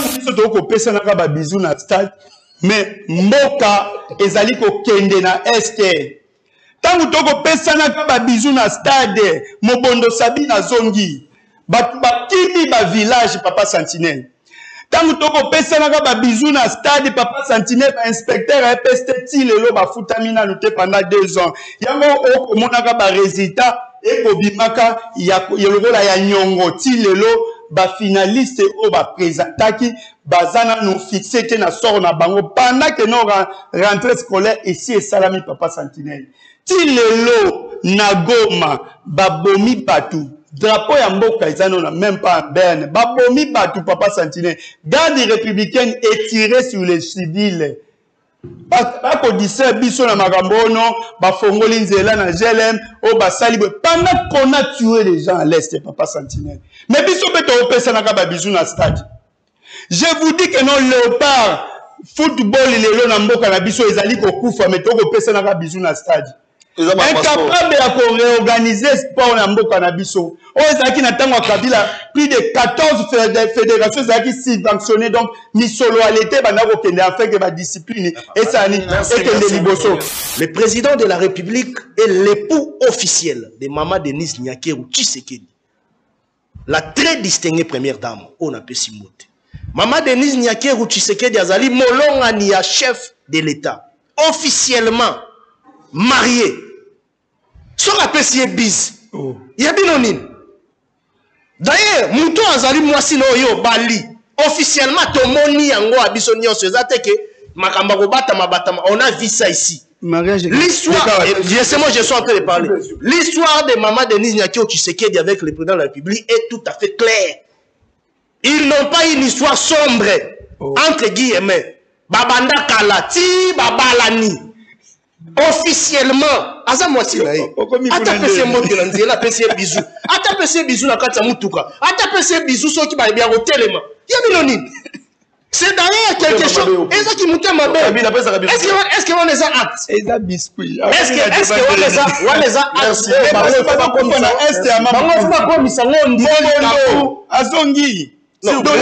biso toko pesa na ka bisou na stade mais mboka ezali ko kende na este tangu toko pesa na ka bisou na stade mobondo sabi na zongi batu bakimi ba village papa Sentinelle tangu toko pesa na ka bisou na stade papa Sentinelle ba inspecteur EPST ti lelo ba futamina luté pendant 2 ans yango okomona ka ba résultat ekobimaka ya lokola ya nyongo ti lelo ba finaliste o ba présentaki bazana nous fixé te na sort na bango pendant que nous rentrée scolaire ici et salami papa Sentinelle ti lelo na Goma babomi batu drapeau ya mboka ezano na même pas en Berne babomi batu papa Sentinelle garde républicaine est tirée sur les civils bako dise biso na makambo no ba fongoli nzela na GLM o ba sali pendant qu'on a tué les gens à l'est papa Sentinelle mais biso beto opesa na ka ba bisou na stade je vous dis que non Léopard football lelo na mboka na biso ezali ko kufa mais to ko pesa na ka bisou na stade incapable de réorganiser sport na mboka na biso o ezaki na tango Kabila plus de 14 fédérations ezaki subventionnées donc ni solo à l'été bana ko kende afin que ba discipline et ça ni et liboso. Le président de la République est l'époux officiel de Maman Denise Nyakeru Tshisekedi, la très distinguée première dame on appelle Simote. Maman Denise Nyakeru Tshisekedi azali molonga ni ya chef de l'État officiellement marié. Son appel si bis. Il y a binonin. D'ailleurs, mouton azali mwasi no yo bali. Officiellement, tomoni yango abiso nyonso ezate ke makamba ko batama. On a vu ça ici. L'histoire, laissez-moi, je suis en train de parler. L'histoire de Maman Denise Nyakeru Tshisekedi avec le président de la République est tout à fait claire. Ils n'ont pas une histoire sombre. Entre guillemets. Babanda Kalati, Babalani. Officiellement, aza mwasi na ye. Ata pese moto na nzela pese bisou. Ata pese bisou na kati ya mutuka. Ata pese bisou soki ba bien hotelema. Ya binoni. C'est d'ailleurs quelque chose. Est-ce que mutema be? Est-ce que on les a actes? Eza biscuit. Est-ce que on les a actes? Ba komona est ya mama. Bango fa ko misango ndi. Azongi. Non, ça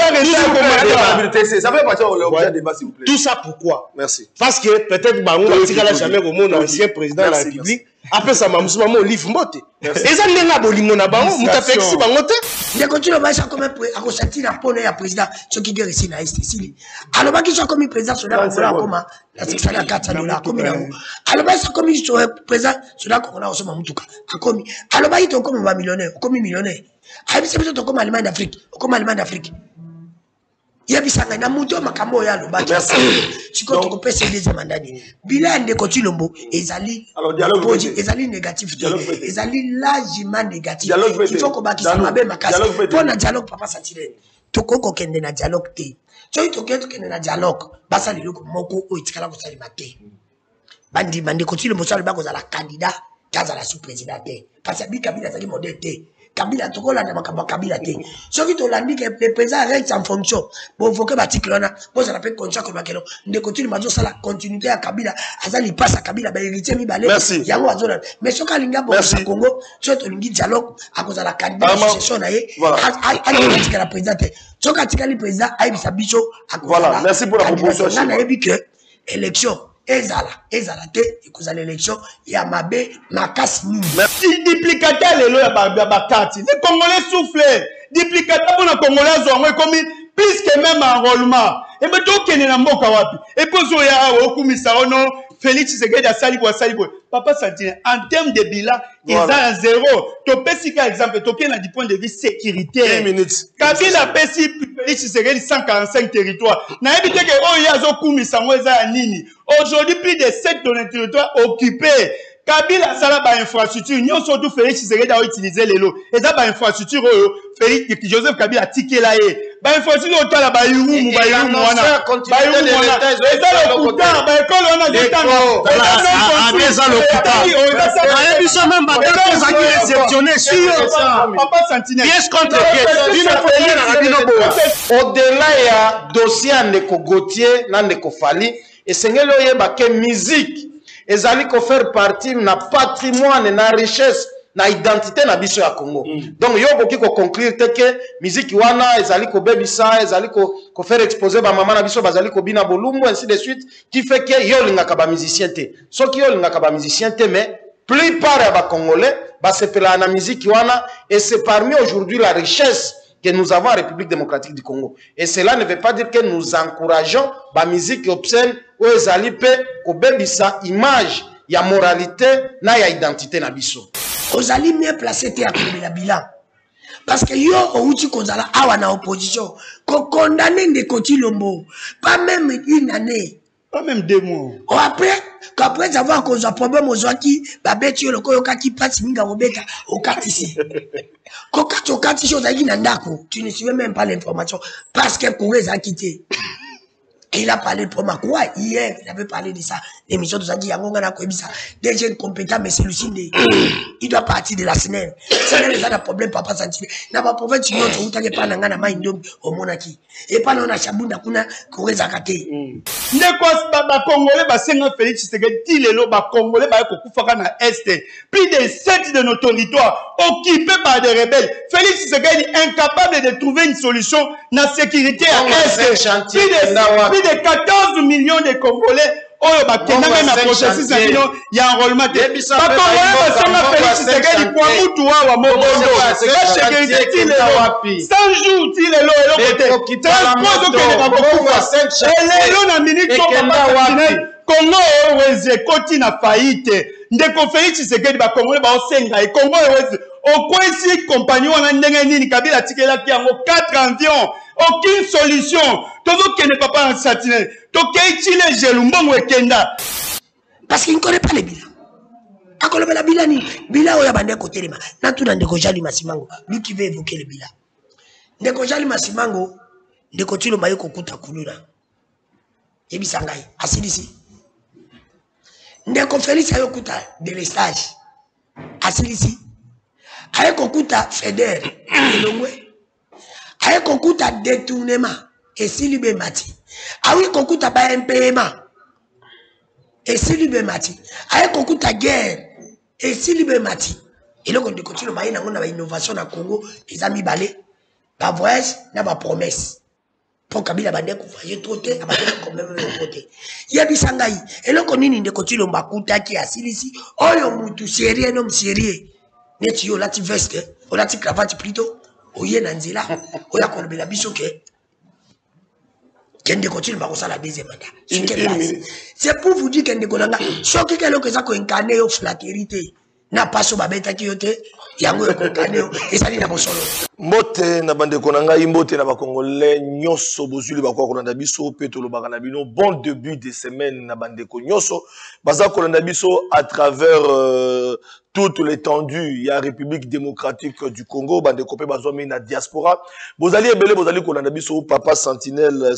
fait partir au débat, s'il vous plaît. Tout ça pourquoi? Merci. Parce que peut-être Bango a jamais au monde ancien président de la République. Après ça, maman au livre mbote. Et ça n'est pas bolimona Bango, muta fexi Bangote. Il continue à faire comme un sortir la pone ya président ce qui guérit ici na est ici. Alors ba qui soit comme président sur la comme la section ya 4 dollars comme na. Alors ba soit comme président sur la comme na osoma mutuka. Comme alors ba ito comme millionnaire, comme millionnaire. Ah, c'est plutôt comme Allemagne d'Afrique, comme Allemagne d'Afrique. Il y a bisanga na muto makambo ya lobaki. Tu comptes qu'on peut céder des mandats. Bilan de Kotilombo, ezali. Alors dialogue ezali négatif. Ezali largement négatif. Il faut qu'on baki ça mabe makasi. Pour na dialogue papa Sentinelle. Toko ko kende na dialogue te. So to kende na dialogue, basa liloko moko o itikala ko sali mate. Bandi Kotilombo ça le bako za la candidat, kaza la sous-président te. Parce que Kabila zaki modèle te. Kabila tokola na makamba Kabila te. Ce qui tolandi que le président reste en fonction. Bon faut que l'article là, bon ça l'appelle contrat comme akelo. Ne continue mazo ça la continuité à Kabila, azali passe à Kabila ba héritier mi balé. Yango azona. Mais ce kalinga bon au Congo, ce tolingi dialogue à cause de la candidat succession na ye. A la présidente. Ce katikali président aibisa bicho à cause de la. Voilà, merci pour la proposition. On a vu que élection ezala te ekuza l'élection ya mabe makasi nini. Duplicateur lelo ya bakati. Les Congolais soufflent. Duplicateur pour les Congolais zongo comme plus que même enrôlement. Et ben to kene na mboka wapi. Et pozo ya okumisa ono Félix Tshisekedi asali bo. Papa Sentinelle en termes de bilan, ils ont un zéro. To pesi ka exemple to kena du point de vue sécuritaire. Kabila pesi Félix Tshisekedi 145 territoires. Na ebite ke o ya zo kumisa ngo eza nini. Aujourd'hui plus de 7 de nos territoires occupés. Kabila sala ba infrastructure nyo surtout Félix Tshisekedi a utilisé lelo. Eza ba infrastructure Félix Joseph Kabila tikela ye. Ba infrastructure otala ba yumu wana. Ba yumu wana. Eza le kuta ba école wana zetanga. Eza le kuta. Na biso même ba date zaki réceptionner sur Papa Sentinelle. Pièce contre pièce. Au-delà ya dossier Ndeko Gauthier na Ndeko Fally et sengelo yeba ke musique ezali ko faire partie na patrimoine na richesse na identité na biso ya Congo. Donc yo koki ko conclure que musique wana ezali ko bebisa, ezali ko faire exposer ba mama na biso bazali ko bina bolumbu ainsi de suite qui fait que yo lingaka ba musicien te. Soki yo lingaka ba musicien te mais plupart ya ba congolais ba sepela na musique wana et c'est parmi aujourd'hui la richesse que nous avons en République démocratique du Congo. Et cela ne veut pas dire que nous encourageons la musique obscène ou ezali pe ko bebisa image ya moralité na ya identité na biso. Ozali mieux placé te à la bilan. Parce que yo outi kozala awa na opposition ko condamner Ndeko Tshilombo pas même une année, pas même 2 mois. Après avoir cause un problème aux qui babeti yo loko yoka ki passe minga obeta okatisi. Ko katisi chose aki na ndako, tu ne suivais même pas l'information parce que Kouré a quitté. Et il a parlé de Promakoua hier, il avait parlé de ça. L'émission de Zaki Yangonga n'a pas ça. Des jeunes compétents, mais c'est Lucinde. Il doit partir de la SNEL. SNEL, il a un problème, papa Santile. N'a pas problème, tu n'as pas de maïndom au monaki. Et pas dans la Chabouna, kuna, Kouré Zakate. Ndeko ba Congolais, ba Senga Félix Tshisekedi, Tilelo, ba Congolais, ba Kokufaka na Est. Plus de 7 de nos territoires occupés par des rebelles. Félix Tshisekedi incapable de trouver une solution na sécurité à Est. Plus de 14 millions de Congolais. Oyo bakendanga na processus na bino ya enrôlement te. Bakongolais basanga Félix Tshisekedi kwa mutu wa mobondo. Sécurité tilelo. 100 jours tilelo eloko te. Transport okende bakokufa. Elelo na minute oyo Congo eweze koti na faillite. Ndeko Félix Tshisekedi bakongolais baosenga e Congo eweze okwesi compagnie wana ndenge nini Kabila tikelaki yango 4 avions. Aucune solution. Toujours qu'il n'est pas en satiné. Donc, il est gelumbongo et kenda. Parce qu'il ne connaît pas les bilans. À quoi le bilan ni bilan ou yabande côté lima. N'entou dans Ndeko Jali Masimango. Lui qui veut évoquer le bilan. Ndeko Jali Masimango, Ndeko Tshilo Mayoko Kuta Kuluna. Yebi Sangai. Asilisi. Ndeko Félix Ayokuta de l'estage. Asilisi. Ayoko Kuta Feder. Elongwe. Aye kokuta détournement et silibé mati. Aye kokuta ba MPMA et silibé mati. Aye kokuta guerre et silibé mati. Et là, quand on continue à avoir une innovation dans le Congo, les amis balés, ba voyage, na ba promesse. Pour Kabila bande kufaye troté, abande quand même troté. Yebi sangai. Et là, quand on continue à bakuta qui a silisi, oyo mutu sérieux non sérieux. Net yo lati veste, o lati cravate plutôt. Oye nanzela, oya kolobela biso ke kende continue bakosa la deuxième mandat. C'est pour vous dire que Ndeko Nanga, soki kelo que ça ko incarner yo flatérité na paso babeta ki yote yango yo ko incarner et ça na bosolo. Mbote na Bandeko Nanga imbote na bakongolais nyoso bozuli bakwa kolanda biso petolo bakana bino bon début de semaine na Bandeko nyoso baza kolanda biso à travers toute l'étendue, il y a la République démocratique du Congo, Bandeko pe bazomi na diaspora. Bozali ebele bozali kolanda biso papa sentinelle,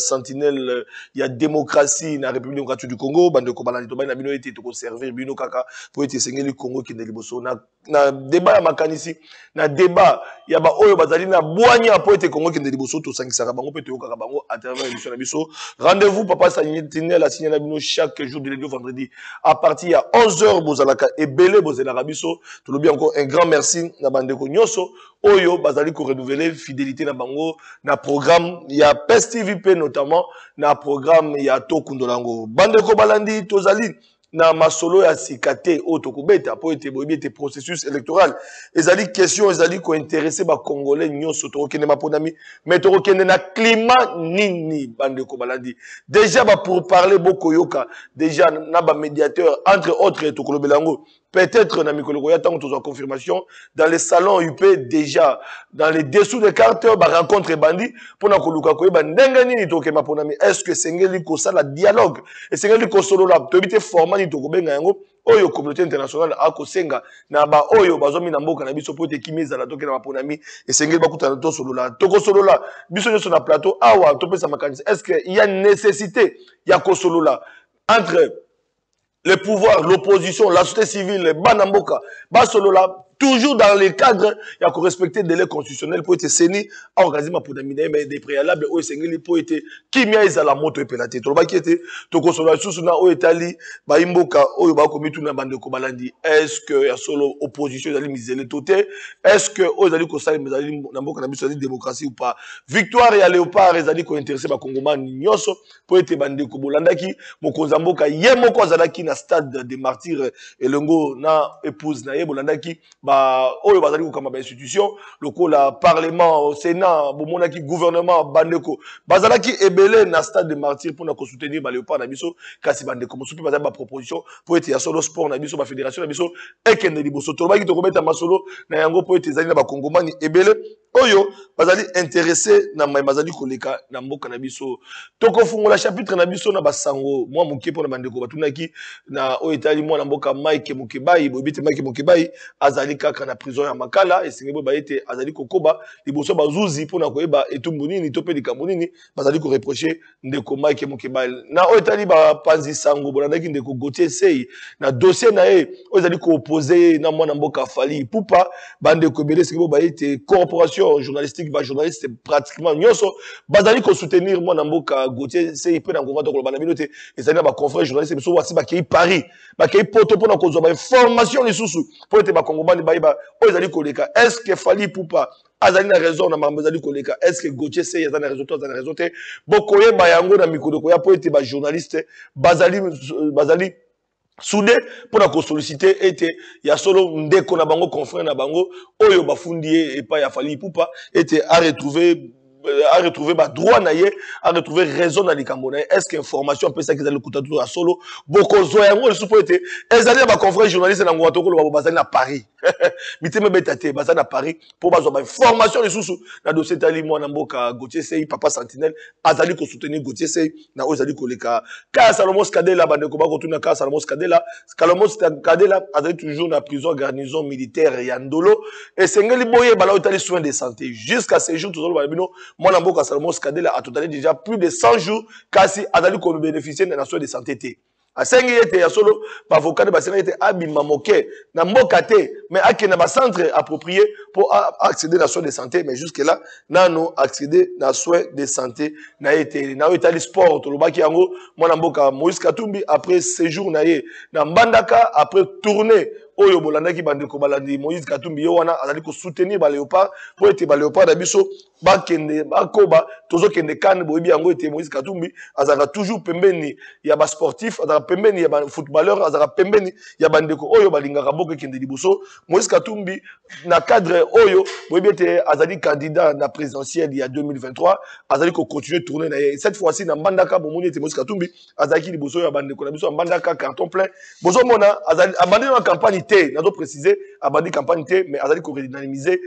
il y a démocratie na République démocratique du Congo, Bandeko balandi to na bino été to servir bino kaka pour être sengeli Congo qui ndeliboso na débat ya makanisi, na débat ya ba oyo bazali na boanya pour être Congo qui ndeliboso to sangisaka bango pe to kaka bango à travers l'émission na biso. Rendez-vous papa sentinelle a signé na bino chaque jour de lundi au vendredi à partir à 11h bozalaka ebele bozela biso. Tout le bien encore un grand merci na Bandeko Nyoso Oyo bazali ko renouveler fidélité na bango na programme il y a PES TVP notamment na programme il y a Tokundolango Bandeko balandi tozali na masolo ya sikate o tokubeta po ete boyebi ete processus électoral ezali question ezali ko intéresser ba congolais nyonso tokende maponami mais tokende na climat nini Bandeko balandi déjà ba pour parler bokoyoka déjà na ba médiateur entre autres tokolobelango peut-être na mikolo ya tango tozo confirmation dans les salons UP déjà dans les dessous des cartes ba rencontre bandi pona koluka koyeba ndenge nini tokema ponami est-ce que sengeli ko sala dialogue et sengeli ko solo la tobité format ni tokobenga yango oyo communauté internationale akosenga na ba oyo bazomi na mboka na biso pote kimeza la tokena maponami et sengeli bakuta to solo la toko solo la biso nyoso na plateau awa topesa makanisi est-ce que il y a nécessité ya ko solo la entre le pouvoir, l'opposition, la société civile, Banamboka, Basolola, toujours dans les cadres, il y a respecter des délais constitutionnels pour être séni, organisme pour dominer, mais des préalables, où est pour être kimia est à la moto et pénaté. Tout le monde qui était, tout le monde qui était, où est allé, bah, imboka, où il va commettre une bande de Kobalandi. Est-ce que y a solo opposition, d'aller miser les totés? Est-ce que, où ils allaient conseiller, mais d'aller, n'importe quelle démocratie ou pas? Victoire et à Léopard, ils allaient intéresser, bah, Congoman, Nyoso, pour être bande de Kobolandaki, Mokonzamboka, Yemoko, Zalaki, na stade des martyrs, et Lengo, na épouse, na Yebolandaki, bah, où ils allaient comme institution, le coup, la parlement, Sénat, Bomonaki, gouvernement, Bandeko, Bazalaki, Ebele, na stade des martyrs, pour nous soutenir, bah, Léopard, Nabiso, Kassi Bandeko, Mosupi, bah, proposition, pour être, y a solo sport, Nabiso, ma fédération, Nabiso, et Kende Liboso, Tolobaki, Tokobeta, Masolo, na Yango, pour être, Zali, na Bakongomani, Ebele, Oyo, bazali intéressé na bazali koleka na mboka na biso. Toko fungola chapitre na biso na basango. Moi moké pour na bandeko batunaki na o etali moi na mboka Mike Mokebai, bobite Mike Mokebai azali kaka na prison ya Makala et singebo ba ete azali kokoba liboso bazuzi pour na koyeba etumbu nini tope likambo nini bazali ko reprocher ndeko Mike Mokebai. Na o etali ba panzi sango bolandaki ndeko Gauthier Sey na dossier na e o ezali ko opposer na moi na mboka Fali Pupa bandeko belé singebo ba ete corporation journalistique ba journaliste pratiquement nyoso bazali ko soutenir moi na mboka Gauthier c'est peu na ngoma to ko bana binote ezali na ba confrère journaliste biso wasi ba kei Paris ba kei poto pona ko zo ba information lisusu po ete ba kongomani ba o ezali ko leka est-ce que Fali Pupa azali na raison na mambo ezali ko leka est-ce que Gauthier c'est azali na raison to azali na raison te bokoye ba yango na mikolo ko ya po ete ba journaliste bazali soudé pour la solliciter était il y a solo ndeko na bango confrère na bango oyo bafundi et pas ya Fali Pupa était à retrouver ba droit na ye à retrouver raison na likambo na est-ce que information peut ça qu'ils allaient écouter tout à solo boko zo yango le support était ezali ba confrère journaliste na ngwato ko lo bazali na Paris miteme betate bazali na Paris pour bazo ba information les sous na dossier tali moi na mboka Gauthier Sey papa sentinelle azali ko soutenir Gauthier Sey na ozali ko leka ka Salomon Kadela bande ko ba ko tuna ka Salomon Kadela azali toujours na prison garnison militaire ya Ndolo et sengeli boye bala otali soins de santé jusqu'à ces jours tout le bino moi na mboka Salomon Kadela a totalé déjà plus de 100 jours kasi azali ko bénéficier na soins de santé té a sengi ete ya solo ba avocat de basena ete abima moke na mboka te mais ake na ba centre approprié pour accéder à soins de santé mais jusque là nano accéder na soins de santé na ete na etali sport to lobaki yango mwana mboka Moïse Katumbi après séjour na ye na Mbandaka après tourner oyo bolandaki bandeko balandi Moïse Katumbi yo wana azali ko soutenir ba Léopard pour ete ba Léopard na biso bakende bakoba tozo kende kan boyebi yango ete Moïse Katumbi azaka toujours pembeni ya ba sportif azaka pembeni ya ba footballeur azaka pembeni ya bandeko oyo balingaka boke kende liboso Moïse Katumbi na cadre oyo boyebi ete azali candidat na présidentielle ya 2023 azali ko continuer tourner na ye cette fois-ci na Mbandaka bomoni ete Moïse Katumbi azali liboso ya bandeko na biso Mbandaka carton plein bozo mona azali abandi na campagne té na do préciser abandi campagne té mais azali ko redynamiser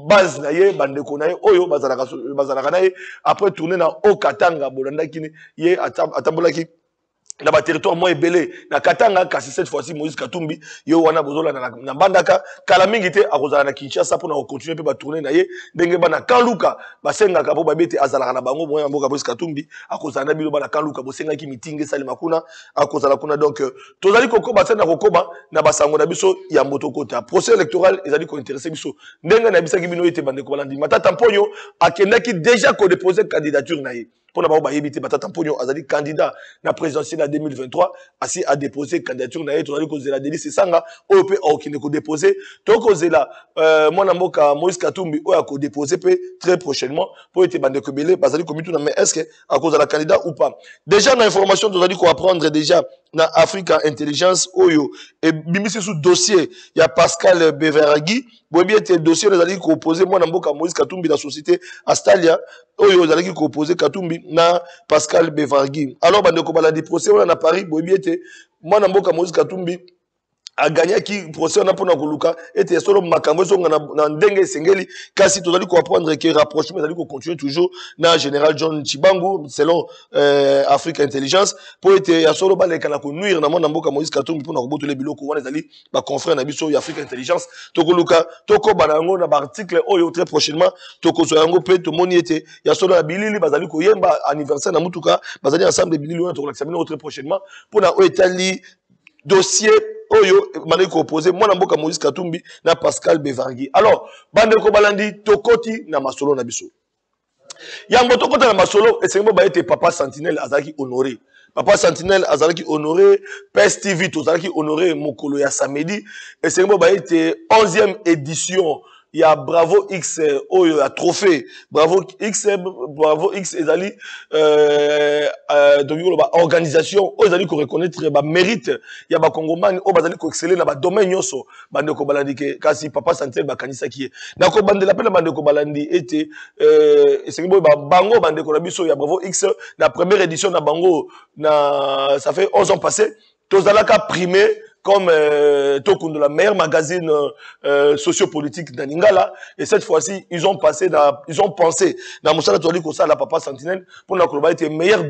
base na ye bandeko na ye oyo bazalaka na ye après tourner na Okatanga bolandaki ye atambolaki na ba territoire moi ebele na Katanga kasi cette fois-ci Moïse Katumbi yo wana bozola na Mbandaka kala mingi te akozala na Kinshasa pour na continuer pe ba tourner na ye ndenge bana Kanluka basenga ka po babete azalaka na bango moya mboka Moïse Katumbi akozala na bilo bana Kanluka bosenga ki meeting sali makuna akozala kuna donc tozali kokoba tsena kokoba na basango na biso ya mbotokota procès électoral ezali ko intéresser biso ndenge na bisaki bino ete bande ko balandi matata mponyo akendaki déjà ko déposer candidature na ye pour n'avoir pas évité Batata Pogno azali candidat na présidentielle en 2023 asi a déposé candidature na yeto ko zela délice sanga OP okine ko déposer to ko zela mwana mboka Moïse Katumbi o ko déposer pe très prochainement pour être bande ko belé bazali ko mitu na mais est-ce que à cause de la candidat ou pas déjà na information tozali ko apprendre déjà na Africa Intelligence oyo et bimisi sous dossier il y a Pascal Beveragi boyebi ete dossier ezali ko poser mwana mboka Moïse Katumbi la société Astalia oyo ezali ko poser Katumbi na Pascal Beveragi alors bande ko bala di procès on a Paris boyebi ete mwana mboka Moïse Katumbi a gagné qui procès na pona koluka ete solo makambo so na ndenge sengeli kasi tozali ko apprendre que rapprochement ezali ko continuer toujours na général John Chibangu selon Africa Intelligence pour ete ya solo baleka na ko nuire na mwana mboka Moïse Katumbi pona ko botole biloko wana ezali ba confrère na biso ya Africa Intelligence to koluka to ko banango na ba article oyo très prochainement to ko so yango pe to moni ete ya solo na bilili bazali ko yemba anniversaire na mutuka bazali ensemble bilili wana to ko l'examiner très prochainement pona o etali dossier oyo bandeko opposé mwana mboka Moïse Katumbi na Pascal Bevangi. Alors bandeko balandi tokoti na masolo na biso. Yango tokota na masolo esengo ba ete Papa Sentinelle azaki honoré. Papa Sentinelle azaki honoré, PES TV tozaki honoré mokolo ya samedi esengo ba ete 11e édition. Il y a Bravo X, il y a trophée. Bravo X ezali organisation, ezali ko reconnaître ba mérite. Il y a ba Congomani, bazali ko exceller na ba domaine yoso. Bande ko balandi ke kasi Papa Sentinelle ba kanisa ki. Na ko bande la pena bande ko balandi ete c'est ba bango bande ko na biso ya Bravo X la première édition na bango na ça fait 11 ans passé. Tozalaka primé comme Tokun de la meilleure magazine sociopolitique d'Aningala. Et cette fois-ci, ils ont pensé dans Moussala Toali Kosa, la Papa Sentinelle, pour la Koloba, était meilleur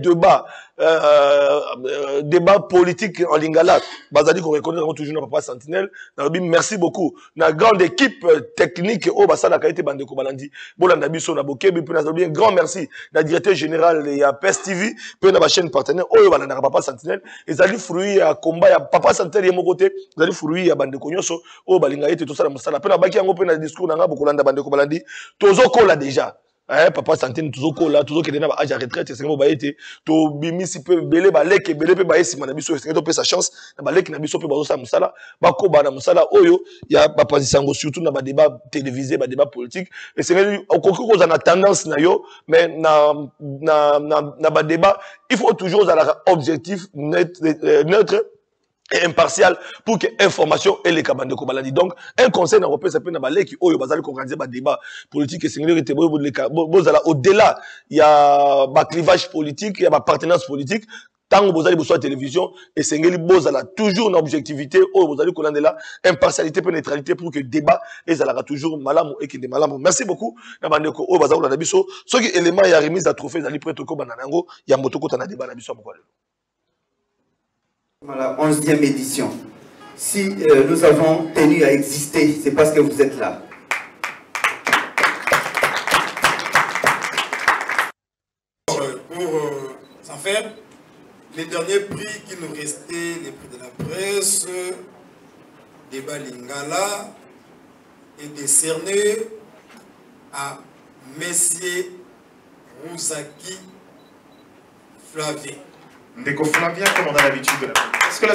débat politique en Lingala. Bazali qu'on reconnaît toujours le Papa Sentinelle. Merci beaucoup. La grande équipe technique, au Basala Kaite Bande Kobalandi, Bolanda Bisso Naboke, un grand merci. La directeur général, il y a PES TV, puis la chaîne partenaire, oh, Balanda Papa Sentinelle, ils allaient fruit à combat, il y a Papa Sentinelle, côté vous allez fruit ya bande konyoso o balinga ete to sala musala pena baki yango pena discours nanga bokolanda bande ko balandi tozo kola déjà Papa Sentinelle tozo kola tozo kende na ba âge à retraite c'est ba ete to bimisi pe belé ba leke belé pe ba esima na biso c'est to pe sa chance na ba leke na biso pe bazo sala musala ba ko ba na musala oyo ya ba pasisango surtout na ba débat télévisé ba débat politique et c'est okoko za na tendance na yo mais na ba débat il faut toujours avoir objectif neutre et impartial pour que information et les cabane de Kobalandi. Donc, un conseil européen, ça peut n'abaler qui, oh, bazali organiser un débat politique et sécurité, au-delà, il y a un clivage politique, il y a un partenariat politique, tant que vous allez sur la télévision, et c'est toujours une objectivité, oh, vous allez qu'on là, impartialité et neutralité pour que le débat, et ça toujours malam et qui est malam. Merci beaucoup. Nabandeko, oh, bazali, on a biso, ce qui élément, il y a remise à trophée, il y a prêt au bananango, il y a motoko, t'en a débat, na biso, la 11e édition. Si nous avons tenu à exister, c'est parce que vous êtes là. Pour s'en faire, les derniers prix qui nous restaient, les prix de la presse, débat Lingala, est décerné à Messier Rousaki Flavien. Ndeko Flavien, comme on a l'habitude. Est-ce que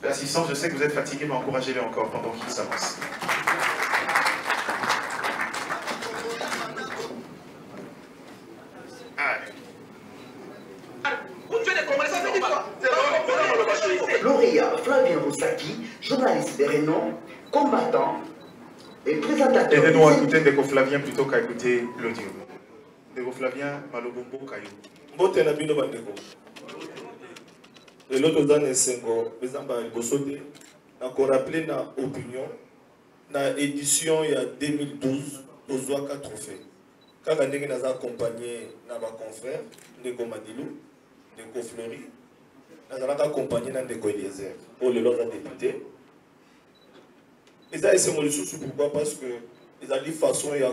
l'assistant, je sais que vous êtes fatigué, mais encouragez-le encore pendant qu'il s'avance. Lauréat Flavien Rousaki, journaliste de renom, combattant et présentateur. Aidez-nous à écouter Ndeko Flavien plutôt qu'à écouter l'audio. Ndeko Flavien, Malobombo Kayo. Mbote na bino bandeko. Et l'autre dans les cinq bezamba bosote na ko rappeler na opinion na édition il y a 2012 ozwaka trophée. Kaka ndenge naza accompagné na ba confrère Ndeko Madilu, Ndeko Fleury, nazalaka accompagné na Ndeko Eliezer. Oh le lot député. Et ça c'est mon souci pourquoi parce que ils ont dit façon il y a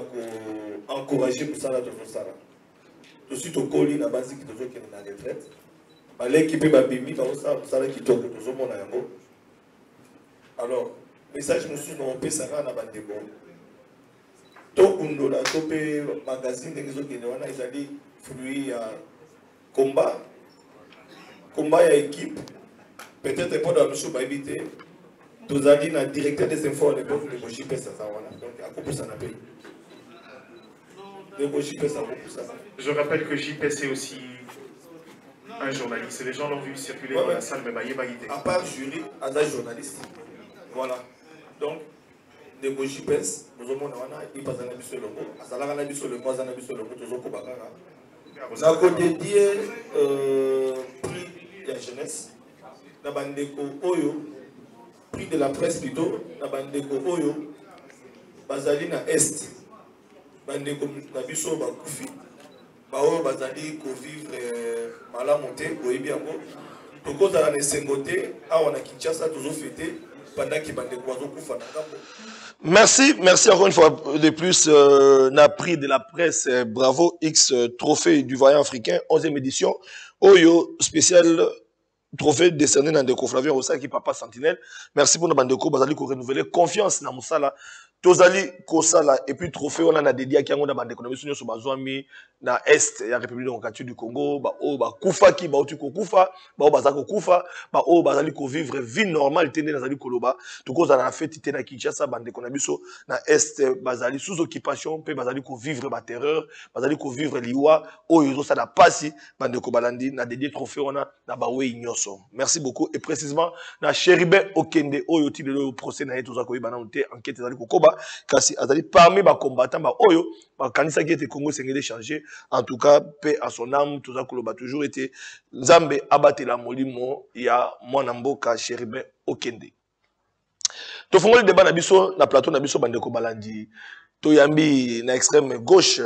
encourager pour ça là tout ça là. Tout de suite au colis na base qui toujours qui est na retraite. L'équipe va bimi dans ça qui tourne toujours mon yango. Alors message monsieur non peut ça na bande bon. To kundola to pe magazine des autres qui wana ils ont dit fruit ya combat ya équipe peut-être pas dans monsieur ba éviter. Tous a dit na directeur des infos de l'époque de JP ça wana. Donc à quoi pour ça na paye. De JP ça pour ça. Je rappelle que JP c'est aussi un journaliste, les gens l'ont vu circuler dans la salle, mais à part jury, un journaliste. Voilà. Donc, les JPS, nous avons il passe un abus le mot. À Salara, un abus le mot, un abus le mot, tous au Kobakara. Nous avons dédié prix de la jeunesse. Nous avons dédié Oyo, prix de la presse plutôt. Nous avons dédié Oyo, Bazalina Est. Nous avons dédié Nabiso Bakoufi. Bao bazali ko vivre malamu te boyebi yango tokozala na sengote awa na Kinshasa tozo fêter pendant que bandeko bazokufa na ngambo. Merci encore une fois de plus. N'a pris de la presse, bravo X trophée du voyant africain, 11e édition. Oyo spécial trophée décerné dans Ndeko Flavien Osaki Papa Sentinelle. Merci pour nos bandeko, bazali ko renouveler confiance na musala. Tozali kosala et puis trophée on a dédié à qui on a bandeko na biso nyoso bazwami na est ya République démocratique du Congo, ba o ba kufa ki ba otu ko kufa, ba o bazako kufa, ba o bazali ko vivre vie normale tende nazali koloba. Tukoza na fête tena na Kinshasa bandeko na biso na est bazali sous occupation pe bazali ko vivre ba terreur, bazali ko vivre liwa o yozo sa na pasi bandeko balandi na dédié trophée on a na ba we nyoso. Merci beaucoup et précisément na Chéribin Okende o yoti le procès na eto za ko ibana onté enquête zali ko koba kasi azali parmi ba combattants ba oyo ba kanisa qui était Congo sengeli changer. En tout cas, paix à son âme, tout ça que toujours été Nzambe abatté la molimo ya Mwanamboka Chéribin Okende. To fongoli débat na biso na plateau na biso bandeko balandi. To yambi na extrême gauche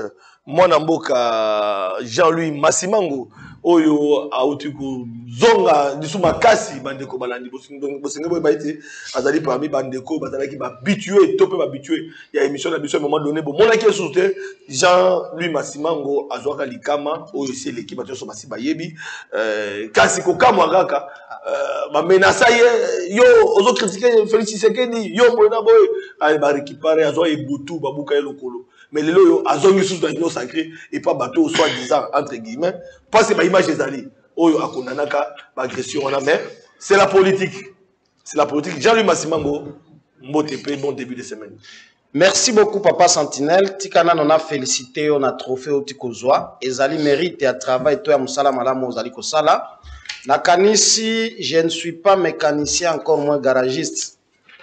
Mwanamboka Jean-Louis Massimango oyo autiku zonga disu makasi bandeko balandi bosenge boy baiti azali parmi bandeko bazalaki ba habitué topé ba habitué ya émission na biso à un moment donné bon mona ki soute Jean-Louis Massimango azwaka likama oyo c'est l'équipe bato basi bayebi kasi ko kamwa kaka ba menaça yo ozo critiquer Félix Tshisekedi yo mona boy ay ba récupérer azwa ebutu babuka elokolo. Mais le loyo azongi sous l'agneau sacré et pas bateau soit disant entre guillemets parce que ba image des alliés oyo akonanaka ba agression on a mais c'est la politique Jean-Louis Massimango mbotepe bon début de semaine. Merci beaucoup Papa Sentinelle tikana on a félicité on a trophée au tikozwa ezali mérite à travail toi musala malamu ozali ko sala na kanisi je ne suis pas mécanicien encore moins garagiste.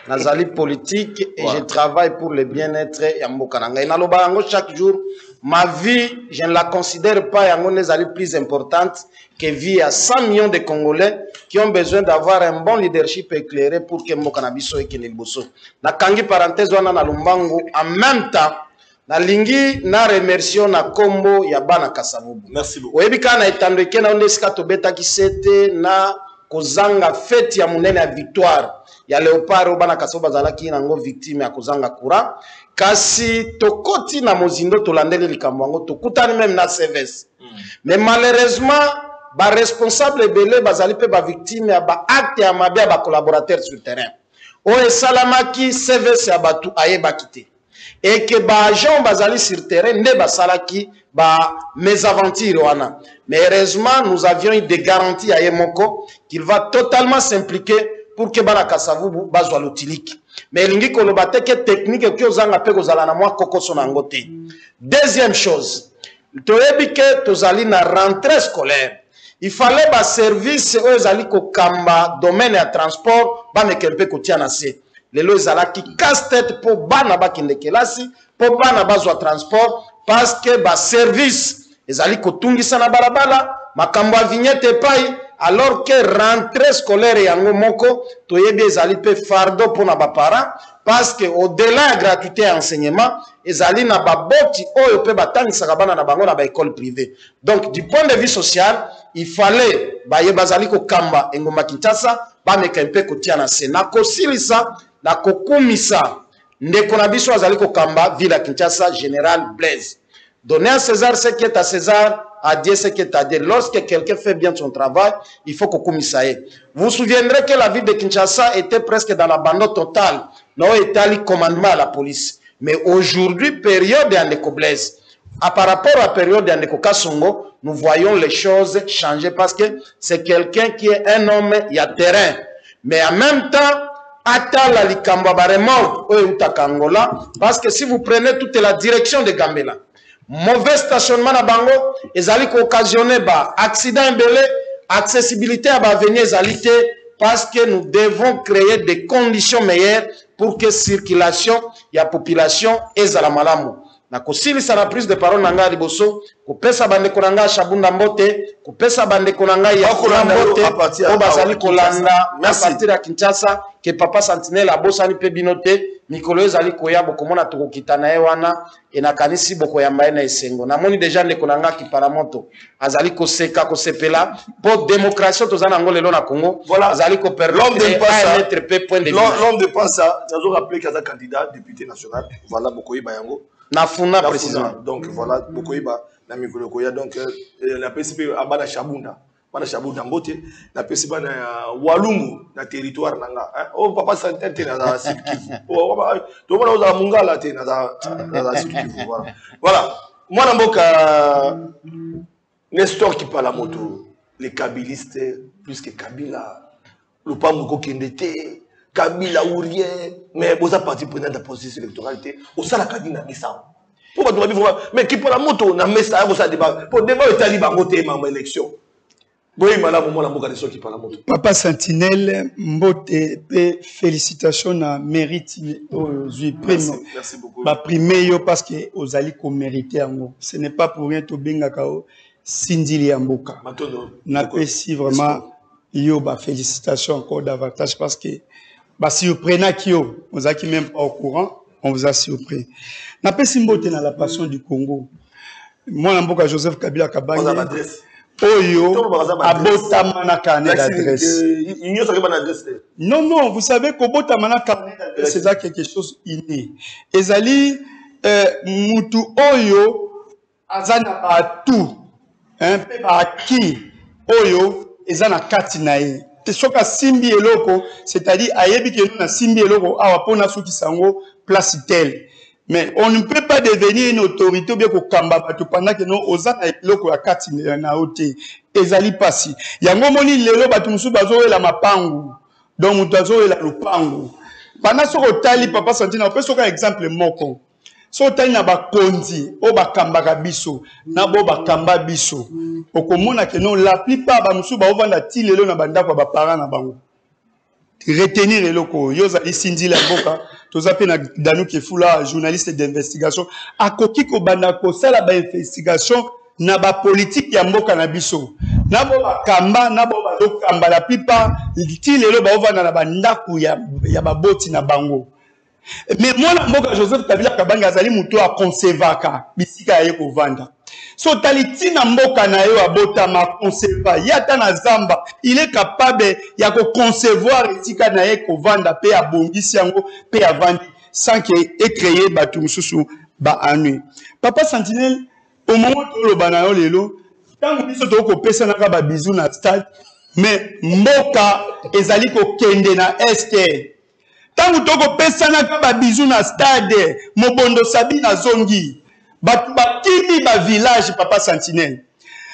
Nazali politique et je travaille pour le bien-être ya mboka nanga. Inaloba yango chaque jour, ma vie, je ne la considère pas yango nezali plus importante que vie à 100 millions de Congolais qui ont besoin d'avoir un bon leadership éclairé pour que mboka na biso ekene liboso. Na kangi parenthèse wana na lumbango en même temps na lingi na remercier na kombo ya bana Kasavubu. Merci beaucoup. Oyebi kana etandeke na ondesika tobeta kisete na kozanga fête ya munene ya victoire. Ya Léopard obana kasoba zalaki nango victime ya kozanga courant kasi tokoti na mozindo tolandeli likambo yango tokutani même na CVS mais malheureusement ba responsable belé bazali pe ba victime ya ba acte ya mabia ba collaborateur sur terrain o esalamaki CVS ya batu ayeba kité et que ba agent bazali sur terrain ne basalaki ba mésaventures wana mais heureusement nous avions eu des garanties à Yemoko qu'il va totalement s'impliquer pour que bana Kasavubu bazwa lotilik mais lingi koloba teke technique ki ozanga pe kozala na mwa kokoso na ngote. Deuxième chose toyebi ke tozali na rentrée scolaire il fallait ba service ozali ko kamba domaine ya transport ba mekempe kotia na se lelo ezalaki casse-tête pour bana bakende kelasi pour bana bazwa transport parce que ba service ezali ko tungisa na balabala makambo ya vignette pai alors que rentrée scolaire yango moko toyebi ezali pe fardeau pour na ba parents parce que au-delà de gratuité et enseignement ezali na ba boti oyo pe batangisaka bana na bango na ba école privée. Donc du point de vue social il fallait ba yebazali ko kamba engoma Kinshasa ba meka mpe kotia na sena ko silisa na kokumisa ndeko na biso azali ko kamba ville Kinshasa général Blaise. Donner à César ce qui est à César, à Dieu ce qui est à Dieu. Lorsque quelqu'un fait bien son travail, il faut qu'on commissaire. Vous vous souviendrez que la ville de Kinshasa était presque dans l'abandon total. Non, il était le commandement à la police. Mais aujourd'hui, période d'Andeko Blaise, par rapport à la période d'Andeko Kassongo, nous voyons les choses changer parce que c'est quelqu'un qui est un homme, il y a terrain. Mais en même temps, Atala Likamba Baremord, parce que si vous prenez toute la direction de Gambela, mauvais stationnement à Bango, ezali ko occasionner ba accident belé, accessibilité à ba venir ezalité parce que nous devons créer des conditions meilleures pour que circulation ya population ezala malamu. na kosilisa na prise de parole na ngai liboso kopesa bandeko na ngai Shabunda Mbote kopesa bandeko na ngai ya Mbote o bazali kolanda à partir ya Kinshasa ke papa Sentinelle abosani pe binote mikolo ezali koya bokomona tokokita na ye wana enakanisi bokoyamba ye na esengo namoni deja ndeko na ngai Kiparamoto azali koseka kosepela po démocratie tozana ngo lelo na Congo azali ko permettre à être point de vue l'homme de Passa ça doit rappeler qu'il est candidat député national voilà Bokoyiba yango Nafuna précisément. Donc voilà, Bokoyiba, na mikolo koya donc la PCP abana Shabunda, bana Shabunda Mbote, la PCP na Walungu na territoire nanga. Oh papa Sentinelle na Sud Kivu. Oh to bona oza mungala te na Sud Kivu voilà. Voilà. Moi na mboka Nestor Kiparamoto, les kabilistes plus que Kabila, le Pamoko Kendete Kabila ou rien, mais vous avez parti prenant la position électorale, au sein de la candidat Missa. Pour votre avis, mais qui pour la moto, na Messa, vous avez débat, pour débat le taliban voter ma élection. Oui, madame, moi la moka qui pour la moto. Papa Sentinelle, Mbote, félicitations na mérite aux merci beaucoup. Ba primé yo parce que aux ali ko mériter ngo. Ce n'est pas pour rien to benga kao Sindili Mboka. Na pesi vraiment yo ba félicitations encore davantage parce que bah, si vous prenez Kyo, vous êtes même pas au courant, on vous a surpris. N'a pas Simbote dans la passion du Congo. Moi, je Joseph Kabila Kabangi. Oyo, Abotamana Carnet d'adresse. Non, non, vous savez qu'Obotamana Carnet d'adresse, c'est quelque chose inné. Ezali, Mutu Oyo, Azana ba tout, un peu ba qui, Oyo, Ezana Katinae. Soka simbi eloko, c'est-à-dire ayebi que nous na simbi eloko awa pona soki sango place tel. Mais on ne peut pas devenir une autorité bien ko kamba bato pendant que nous ozana eloko ya kati na ote. Ezali pasi. Yango moni lelo bato musu bazo la mapangu. Donc mutu azo la lupangu. Pendant soko tali papa Sentinelle, on peut soka exemple moko. So tali na bakonzi o bakambaka biso na bo bakamba biso okomona ke non la plupart ba musu ba ovanda ti lelo na bandako ba parents na bango retenir eloko yo za isindi la boka toza pe na danu ke fula journaliste d'investigation akoki ko banda ko sala ba investigation na ba politique ya mboka na biso na bo bakamba na bo ba lokamba la plupart ti lelo ba ovanda na bandako ya baboti na bango. Mais moi, Joseph Kabila Kabanga azali muto a conservaka bisika ye ko vanda. So talitina mboka na yo abota ma conserva yata na zamba, il est capable ya ko concevoir bisika na ye ko vanda pe abongisi yango pe avandi sans que ait créé batu mususu ba anu. Papa Sentinelle au moment où le banayo lelo tango biso to ko pesa na ba bisou na stade mais mboka ezali ko kende na este. Tangu toko pesa na kaba bizu na stade, mobondo sabi na zongi. Bakimi ba village papa Sentinelle.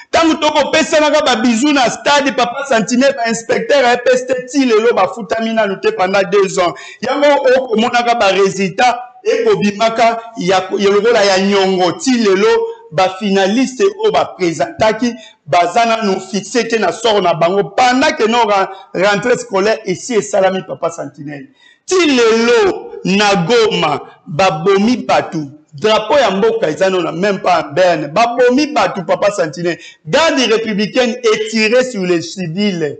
Tangu toko pesa na kaba bizu na stade papa Sentinelle ba inspecteur a pesté ti lelo ba futamina lute pendant 2 ans. Yango oko mona kaba résultat eko bimaka ya lokola ya nyongo ti lelo ba finaliste o ba présentaki bazana nous fixé te na sort na bango pendant que nos rentrée scolaire ici et salami papa Sentinelle. Tilelo Nagoma babomi batu drapeau ya mboka izano na même pas en Berne babomi batu papa Sentinelle garde républicaine est tirée sur les civils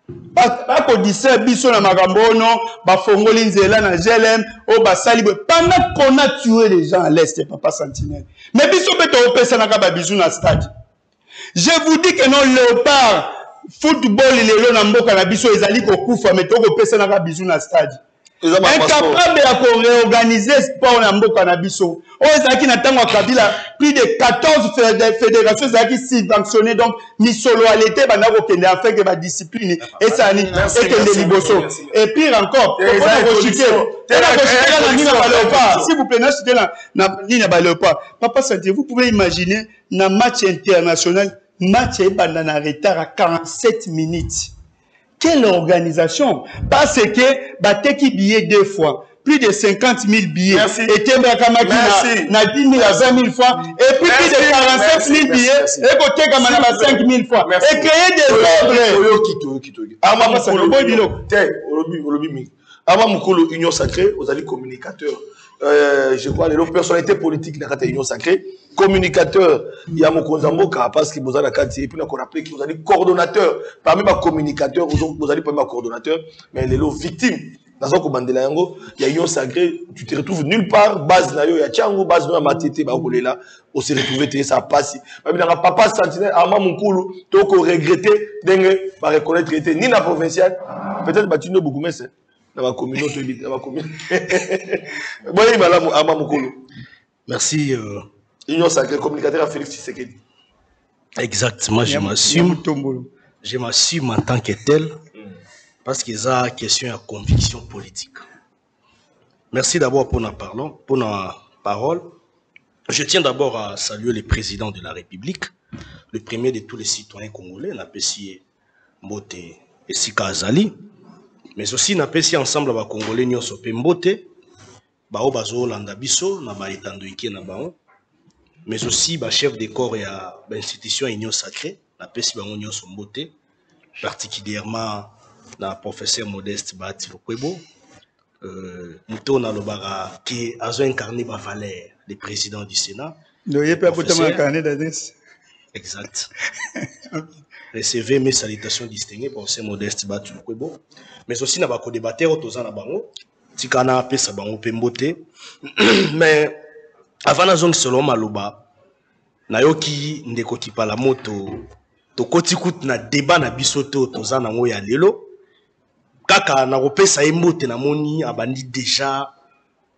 bako dise biso na makambono bafongoli nzela na GLM o basali pendant qu'on a tué les gens à l'est papa Sentinelle mais biso beto opesa na ka bizu na stade. Je vous dis que non Léopard football lelo na mboka na biso ezali ko kufa mais to ko pesa na ka bizu na stade. Incapable de réorganiser sport na mboka na biso. O ezaki na tango Kabila plus de 14 fédérations ezaki subventionnées donc ni solo alete bana ko kende en fait que ba discipline et ça ni et que liboso et pire encore s'il vous plaît na Nina Léopard papa Sentinelle vous pouvez imaginer na match international match est en retard à 47 minutes. Quelle organisation? Parce que Bateki billet 2 fois, plus de 50 000 billets. Et Tembrakamaki na 10 000 à 20 000 fois. Et puis plus de 47 000 billets. Et côté Kamana 5 000 fois. Et créer des ordres. Ama Mukolo Union Sacrée, vous allez communicateur. je crois, les personnalités politiques de la Union Sacrée, communicateur, il y a mon Konzamboka, parce que vous avez la carte, et puis on a rappelé que vous avez coordonnateur, parmi les communicateurs, vous avez pas les coordonnateurs, mais les victimes. Dans un commandé là, il y a Union Sacrée, tu te retrouves nulle part, base na yo, il y a Tchango, base na Matete, bah là, on s'est retrouvé, ça passe. Mais dans papa sentinelle, Ama Moukoulou, tu peux regretter, dengue, va reconnaître, ni la provinciale, peut-être bah tu n'as beaucoup mais dans ma communauté, dans ma communauté. Merci. Union Sacrée, communicateur à Félix Tshisekedi. Exactement, je m'assume en tant que tel, parce qu'il y a une question de conviction politique. Merci d'abord pour la parole. Je tiens d'abord à saluer le président de la République, le premier de tous les citoyens congolais, Napesi Mbote et Sika Azali, mais aussi Napesi ensemble les Congolais nyonso pe Mbote, bao bazo landa biso na ba etandoiki na bao, mais aussi ba chef de corps et à l'institution Union Sacrée, Napesi bango nyonso Mbote, particulièrement la professeur Modeste Bati Lokwebo, Mouto na lobara qui a incarné ma valeur, le président du Sénat. Exact. Recevez mes salutations distinguées pour ces modestes Bati Lokwebo, mais aussi na bako débatteur autoza na bango, tikana pesa bango pembote, mais avant na zong selon maloba, na yoki ndeko kipala moto, to koti kout na débat na bisoto autoza na ngo ya lelo. Kaka na kopesa emote na moni abandi déjà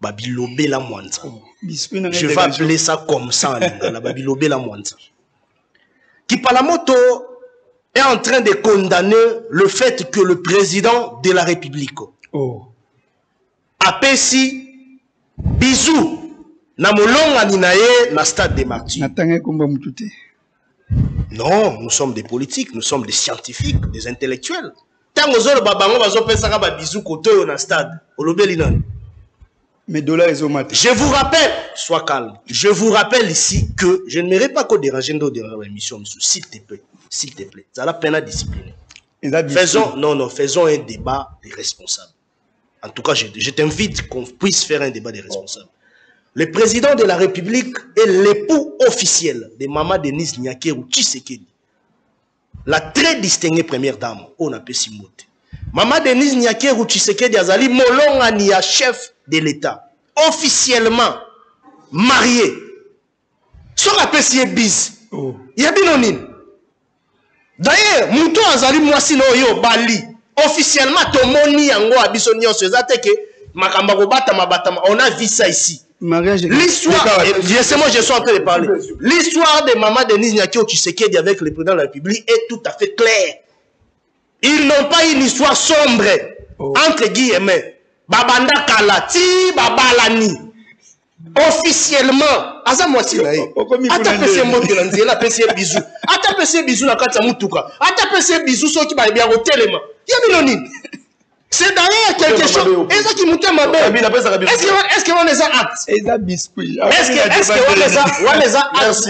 babilobe la mwanza. Je vais appeler ça comme ça la babilobe la mwanza. Kipalamoto est en train de condamner le fait que le président de la République a pesi bisou na molonga ninaye na stade des martyrs. Non, nous sommes des politiques, nous sommes des scientifiques, des intellectuels. Je vous rappelle, sois calme, je vous rappelle ici que je ne mérite pas qu'on dérange dans l'émission, s'il te plaît, s'il te plaît. Ça a la peine à discipliner. Faisons un débat des responsables. En tout cas, je t'invite qu'on puisse faire un débat des responsables. Le président de la République est l'époux officiel de Maman Denise Nyakeru Tshisekedi. La très distinguée première dame, on appelle Simote. Maman Denise Nyakeru Tshisekedi Azali Molonga Nia, chef de l'État, officiellement marié. Son appel si bis. Yabinonin. D'ailleurs, Mouton Azali Mwasino yo Bali. Officiellement, Tomoni Yango Abisonio Sezate que Makamba Kobata Mabatama, on a vu ça ici. L'histoire, moi je suis en train de parler. L'histoire de Maman Denise Nyakeru Tshisekedi avec le président de la République est tout à fait claire. Ils n'ont pas une histoire sombre, entre guillemets. Babanda Kalati, Babalani. Officiellement, Aza Mwasi là. Ata pese mbote na nzela pese bisou. Ata pese bisou na kati ya mutuka. Ata pese bisou soki ba bien au telema. Yabinoni. C'est d'ailleurs quelque chose. Est-ce qu'il m'a est-ce qu'on les a actes? Est-ce qu'on les a actes?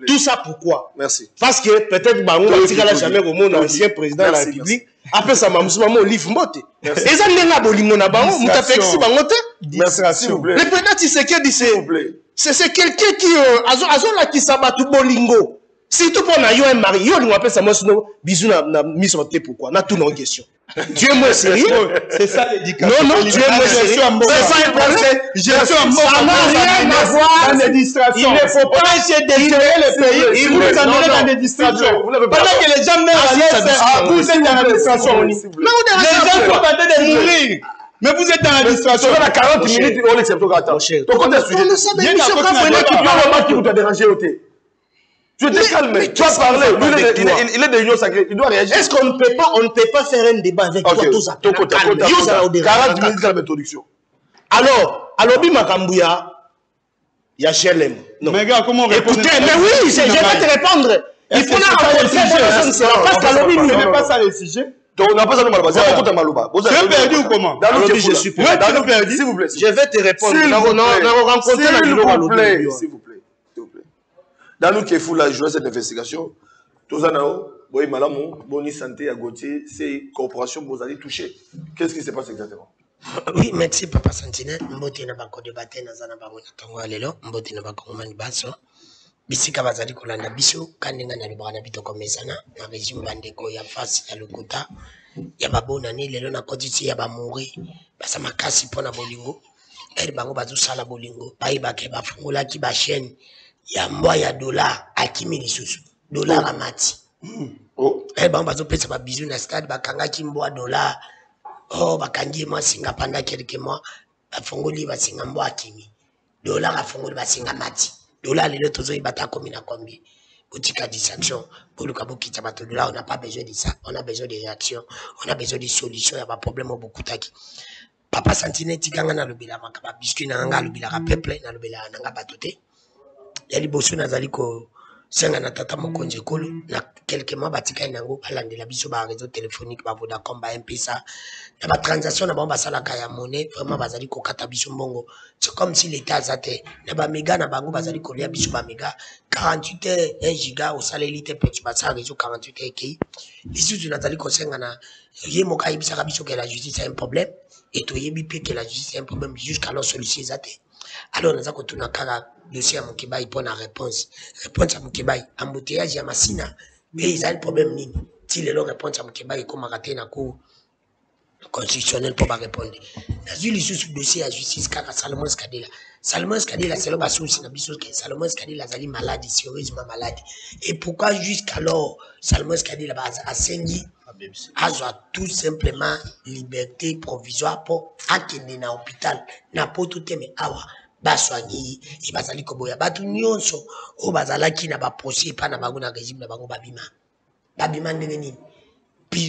Tout ça pourquoi? Merci. Parce que peut-être Bango n'a jamais au monde ancien président de la République. Après ça, maman livre moté. Et ça n'est pas bolimo na Bango. Moutafexi Bangote. Merci. Le président Tshisekedi c'est quelqu'un qui a qui s'abat tout bolingo. Surtout pour na yo un mari, yo appelle ça moi sinon bisou na mis sur tête pourquoi? Na tout non question. Tu es moins sérieux? C'est ça l'éducation. Non, tu es moins sérieux. C'est ça le problème. Je suis en mort. Ça n'a rien à voir dans les distractions. Il ne faut pas essayer d'éclairer le pays. Il vous amenez dans des distractions. Pendant que les gens meurent à l'aise, vous êtes dans la distraction. Les gens sont en train de mourir. Mais vous êtes dans la distraction. On a 40 minutes, on accepte ton gâteau. Ton compte est sujet. Qui vous a dérangé au thé? Tu te calmes, tu vas parler. Il est de l'Union Sacrée, il doit réagir. Est-ce qu'on ne peut pas faire un débat avec toi? 40 minutes de l'introduction. Alors, Bimakambouya, il y a GLM. Mais gars, comment répondre? Écoutez, mais oui, je vais te répondre. Il faut parce qu'Alobi ne met pas ça le sujet. Donc, on n'a pas ça de Maloba. C'est un Maloba. Tu es perdu ou comment? Je suis perdu. S'il vous plaît. Je vais te répondre. S'il vous plaît. Dans nous qui est fou, là, je vois cette investigation. Tous en haut. Oui, madame, bonne santé à Gauthier, c'est corporation, vous allez toucher. Qu'est-ce qui se passe exactement? Oui, merci Papa Sentinelle. Mbote na banko débatté na zana bango na tongo alelo. Mbote na banko mani baso. Bisika bazali kolanda biso kandenga na libana bitoko mesana na régime bandeko ya face ya lokuta ya babona ni lelo na kotisi ya bamuri basa makasi pona bolingo. Elle bango bazu sala bolingo. Bai bake bafungola ki ba chaîne ya mbwa ya dollar akimi lisusu. Dollar amati. Elle bango bazu pesa ba bizu na stade bakanga ki mbwa dollar. Oh, bakangi moi singa pendant quelques mois, bafongoli basinga mbwa akimi. Dollar afongoli basinga mati. Dollar les autres ils battent comme il a combien. Boutique à distraction. Pour le cabot qui t'a dollar, on n'a pas besoin de ça. On a besoin de réactions. On a besoin de solutions. Il y a pas de problème au beaucoup taki. Papa Sentinelle tiganga na lobila makaba biscuit na nga lobila ka peuple na lobila na nga batote. Yali bosu na zali ko senga na tata mokonje kolo na quelques mois batika nango alande la biso ba réseau téléphonique ba Vodacom ba M-Pesa na ba transaction na ba basala kaya monnaie vraiment bazali ko kata biso mbongo c'est comme si l'état azate na ba méga na bango bazali ko lia biso ba méga 48 heures 1 giga au saleli te petit basa réseau 48 heures ki biso na zali ko senga na ye moka ibisa biso que la justice a un problème et to yebi pe que la justice a un problème jusqu'à leur solution azate. Alors nous avons tout kaka dossier à Mokibaï pour la réponse. Réponse à Mokibaï, embouteillage à Massina, mais ils ont le problème nini. Si les longs réponse à Mokibaï, comme raté na cour constitutionnel pour pas répondre. Dans une sous dossier à justice car Salomon Skadela. Salomon Skadela c'est le basou c'est nabiso que Salomon Skadela zali malade, sérieusement malade. Et pourquoi jusqu'alors Salomon Skadela a sengi a tout simplement liberté provisoire pour akende na hôpital na poto teme awa baswangi et bazali koboya batu nyonso o bazalaki na ba procès pa na bango na régime na bango babima ndenge nini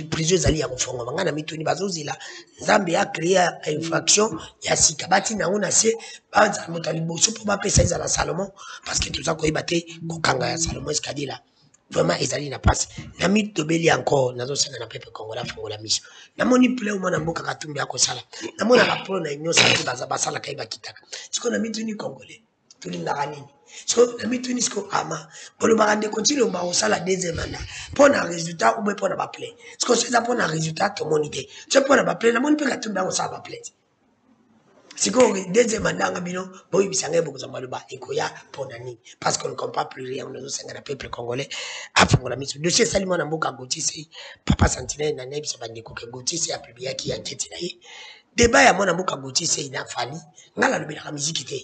prison zali ya kofonga bangana mituni bazozila Nzambe a créé infraction ya sika bati na ona se banza motali boso po ba pesa za la Salomon parce que tout ça ko ibate ko kanga ya Salomon Skadila vraiment ezali na passe na mit tobeli encore nazo senga na pepe kongola fongola mission na moni play mona mboka katumbi yako sala na mona raporo na nyosa baza basala kaiba kitaka siko na mituni congolais tulinga nini so na mituni siko ama bolo bagande continue ba osala deuxième mandat pour na résultat ou bien pour na ba play siko c'est ça pour na résultat to monité c'est pour na ba play na moni pe katumbi yako sala ba play siko deuxième mandat ngabino boy bisanga boko za maluba ekoya pour nani parce qu'on ne comprend plus rien nous senga na peuple congolais afongola miso dossier salimo na mboka Gauthier c'est Papa Sentinelle na nebi sa bandeko ke Gauthier c'est a publié qui enquête na ye débat ya mona mboka Gauthier c'est ina fali ngala lobela ka musique te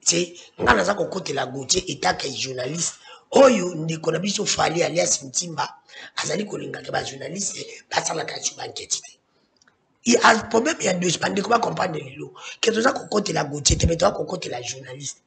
c'est ngala za ko côté la Gauthier état que journaliste oyo ndiko na biso fali alias Ntimba azali kolinga ke ba journaliste basala ka chu enquête il y a un problème, il y a deux semaines, comment comprendre les lots. Que tout ça, qu'on compte la Gauthier, mais toi, qu'on compte la journaliste.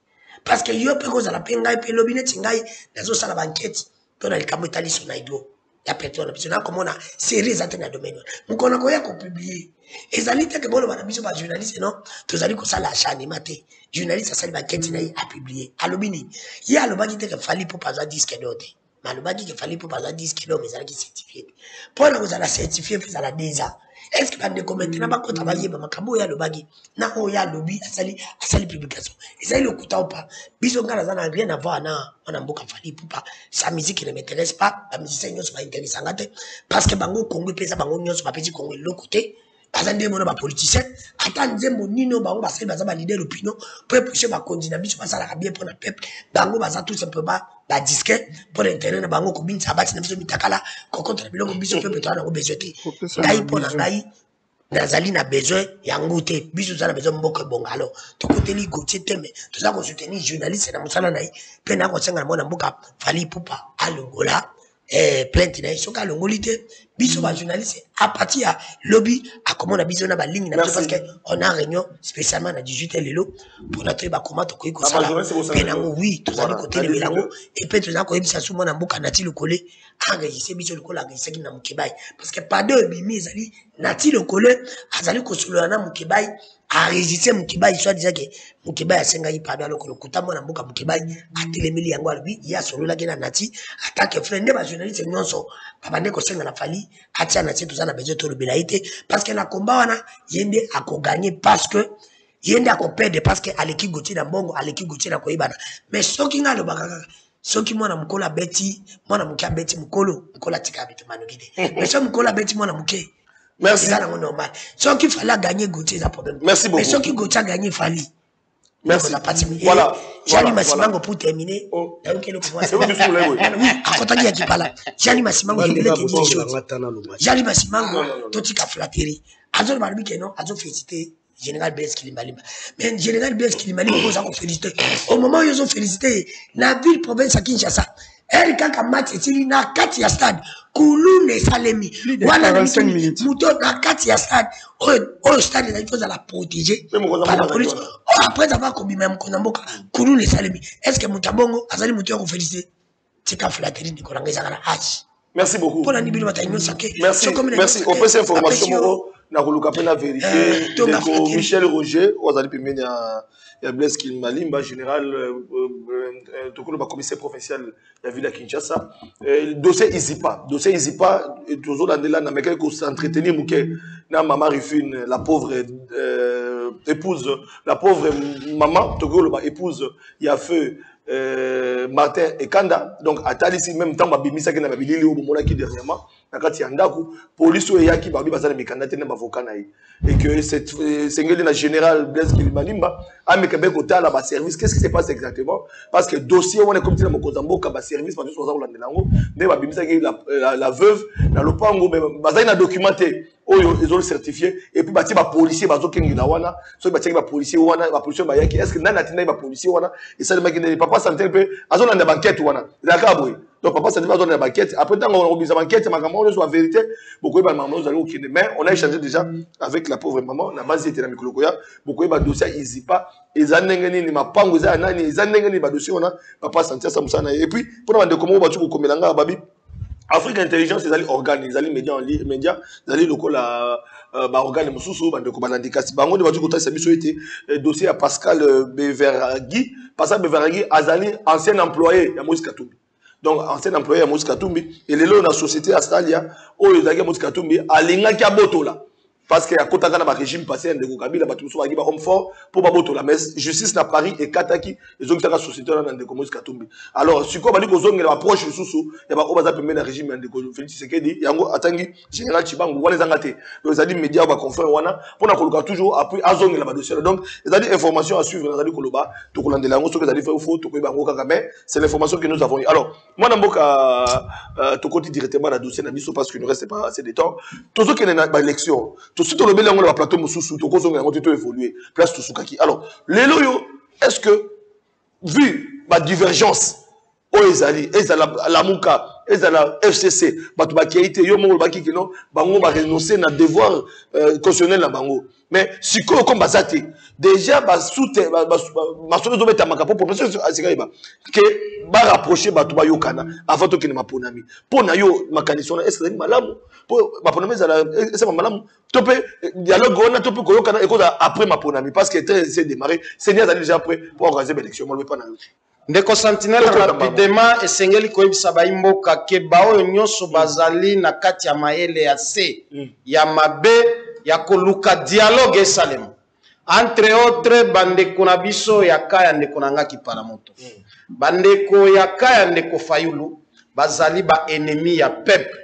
Parce que yo, peut cause la penga, et puis l'obine, tingaï, dans ça, la banquette, dans le camo, t'as son aïdo. Il y a personne, parce que comme on a série, ça dans le domaine. Donc, on a quoi qu'on publie. Et ça, l'idée que bon, on a mis sur la journaliste, non? Tout ça, qu'on ça, la chaîne, maté. Journaliste, ça, la banquette, a publié. À l'obine, il y a le bagi qui fallait pour pas disque d'autre. Mais le bagi qui fallait pour pas disque d'autre, mais ça, qui certifié. Pour la vous a certifié, vous a la déjà. Est-ce que bande commenter na ba ko travailler ba makambo ya lobagi na o ya lobi asali publication ezali le kuta pas biso ngala za na rien à voir na on mboka fali pupa sa musique ne m'intéresse pas la musique nyonso ba intéressant ngate parce que bango Congo pesa bango nyonso ba petit Congo le côté bazande mona ba politicien ata nzembo nino bango basali baza ba leader opinion pour pousser ba candidat biso basala bien pour na peuple bango baza tout simplement ba disque pour l'intérêt na bango ko binza bati na biso mitakala ko contre biloko biso peuple to na ko besoin te ngai pour na ngai nazali na besoin ya ngote biso za na besoin mboka bongalo to koteli Gauthier teme to za ko soutenir journaliste na musala na pe na ko senga mona mboka fali pupa alongola plainte na isoka longolité biso ba journaliste à partir à lobby à comment on a besoin na ba ligne na parce que on a réunion spécialement na 18h lelo pour notre ba comment to ko ça pe na oui to za côté le bilango et peut to za ko ebisa sous mona mboka na ti le coller enregistrer biso le coller enregistrer na Mokibaï parce que pas de bimi ezali na ti le coller azali ko solo na Mokibaï enregistrer Mokibaï soit déjà que Mokibaï asenga yi pardon le kutamo na mboka Mokibaï atelemeli yango albi ya solo la gena nati attaque frère ba journaliste nyonso babande ko senga na fali atia na tout ça na besoin to le belaité parce que na combat wana yende ako gagner parce que yende ako perdre parce que aleki Gauthier na bongo aleki Gauthier na koibana mais soki nga lo bakaka soki mwana mukolo abeti mwana muke abeti mukolo atika abeti manokide mais so mukolo abeti mwana muke merci c'est normal soki fallait gagner Gauthier ça problème merci beaucoup mais soki Gauthier a gagné Fali merci voilà Jani Masimango pour terminer akotaki ya kipala Jani Masimango Jani Masimango totika flatterie azo balobi keno azo féliciter Général Blaise Kilimbalimba. Mais Général Blaise Kilimbalimba, vous avez félicité. Au moment où ils ont félicité, la ville province à Kinshasa, elle, quand un match est tiré, na Katia Stade, Koulou ne Salemi. Voilà, 45 minutes. Mouton, na Katia Stade, au stade, il faut la protéger par la police. Après avoir commis même Konamboka, Koulou ne Salemi. Est-ce que Moutabongo, Azali Mouton, félicité? C'est qu'un flatterie de Kolangezagala H. Merci beaucoup. Merci. Merci. On peut cette information. Na koluka pena vérité donc Michel Roger ozali pembeni ya Blaise Kilimbalimba général tokolo ba commissaire provincial ya ville ya Kinshasa dossier Izipa toujours landela na meka ko s'entretenir muke na maman Rufine la pauvre épouse la pauvre maman tokolo ba épouse ya feu Martin Ekanda donc atalisi même temps babimisa ke na babilili o bomona ki dernièrement nakati ya ndaku police o yaki babi bazana mikanda te na bavoka na et que cette sengeli na général Blaise Kilimbalimba amekebe kotala ba service qu'est-ce qui se passe exactement parce que dossier on est comme tina mokozamboka ba service parce que soza kolanda nango mais babimisa ke la veuve na lopango mais bazali na documenté oyo ils ont certifié et puis bati ba policier bazo kengi na wana so bati ba policier wana ba policier ba yaki est-ce que nana tina ba policier wana et ça le maki ne papa santé pe azona na banquette wana la kabwe donc papa santé bazona na banquette après tant on obisa banquette makamo on soit vérité beaucoup ba maman nous allons au mais on a échangé déjà avec la pauvre maman na base était na mikolokoya beaucoup ba dossier Izipa ezanengeni ni mapango za nani ezanengeni ba dossier wana papa santé ça musana et puis pour na ndeko mo ba tu ko komelanga babi Afrique Intelligence, ils allaient organes, ils allaient médias, ils allaient locaux organes, mususu, bandeko banandikasi. Bango de batu kota sabiso été dossier à Pascal Beveragui. Pascal Beveragui, azali ancien employé à Moïse Katumbi. Donc ancien employé à Moïse Katumbi. Et les lots dans la société Astralia, où ils allaient à Moïse Katumbi, à l'ingaki boto là. Parce qu'il y a un régime passé de Kabila, il y a un homme fort pour Baboto. La justice à Paris et Kataki, ils ont une société dans le Moïse Katumbi. Alors, si on a dit qu'on a approché le sous, il y a un régime de Félix Tshisekedi, il y a un général Chibangu, on les a gâtés. Donc, ils ont dit médias, on va conférer, pour qu'on toujours appris à zoner la dossier. Donc, ils ont dit information à suivre, ils ont dit Koloba, tout le monde de la ce qu'ils ont dit fait au faux, tout le monde c'est l'information que nous avons eu. Alors, moi, je suis côté directement dans le dossier, parce qu'il ne reste pas assez de temps. Tout ce qui est dans l'élection, tout ce qui est dans le plateau, tout évolué, place tout soukaki. Alors, les loyaux, est-ce que, vu la divergence, Ezali, la Mouka, la FCC, Batoubakiaïté, Yomo, Bakikino, Bango va renoncer à devoir constitutionnel à Bango. Mais si comme Bazate, déjà, soutien, ma soeur de Makapo, pour que va rapprocher Batouba Yokana avant que ne m'aponami. Pour Nayo, ma canison, est-ce que c'est malam? Pour ma ponami, c'est ma malam. Topé, dialogue, on a topé Koyokana et après ma ponami, parce que c'est démarré, Seigneur a déjà après pour organiser l'élection. Moi, je ne vais pas ndeko sentinelle rapidement esengeli koyebisa baimboka ke baoyo nyonso bazali na kati ya mayele ya se ya mabe ya koluka dialogue esalema entre autres bandeko na biso ya kaya ndeko na nga kipala moto bandeko ya kaya ndeko Fayulu bazali ba ennemi ya peuple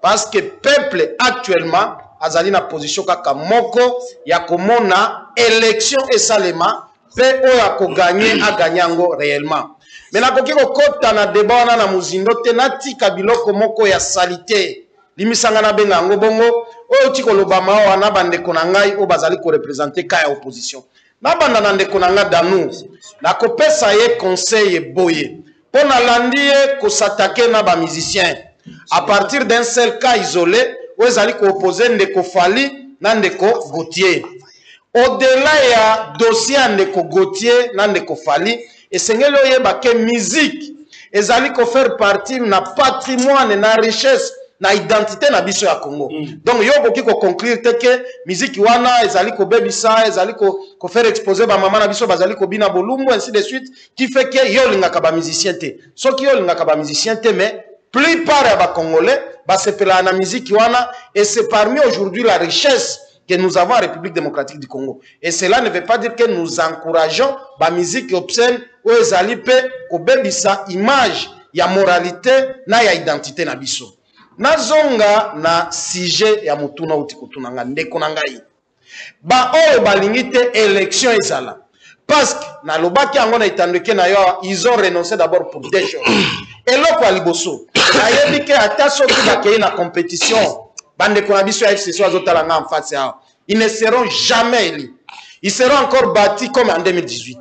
parce que peuple actuellement azali na position kaka moko ya komona élection esalema pe oyo akoganye aganyango réellement. Mais na koki kokota na débat wana na muzindo te natika biloko moko ya salité. Limisanga na benga ngo bongo oyo tiko lobama wana bandeko na ngai o bazali ko représenter ka ya opposition. Na banda na ndeko na nga danu na kopesa ye conseil boye. Pona landie ko s'attaquer na ba musicien à partir d'un seul cas isolé o ezali ko opposer ndeko Fali na ndeko Gauthier. Au-delà ya dossier ndeko Gauthier na ndeko Fali esengeli oyeba ke musique ezali ko faire partie na patrimoine na richesse na identité na biso ya Congo. Donc yo boki ko conclure te ke musique wana ezali ko bebisa ezali ko faire exposer ba mama na biso bazali ko bina bolumbu ainsi de suite qui fait que yo lingaka ba musicien te. Soki yo lingaka ba musicien te mais plupart ya ba congolais ba sepela na musique wana et c'est parmi aujourd'hui la richesse que nous avons en République démocratique du Congo. Et cela ne veut pas dire que nous encourageons la musique obscène ou les alipes ko bebisa image ya moralité na ya identité na biso. Nazonga na sujet ya mutuna uti kutunanga ndeko na ngai. Ba oyo balingi te élection ezala. Parce que na lobaki yango na itandeke na yo ils ont renoncé d'abord pour des choses. Et loko ya liboso. Ayebi ke ata soki bakei na compétition bande ko na biso ya FCC azotala nga en face ya. Ils ne seront jamais élus. Ils seront encore bâtis comme en 2018.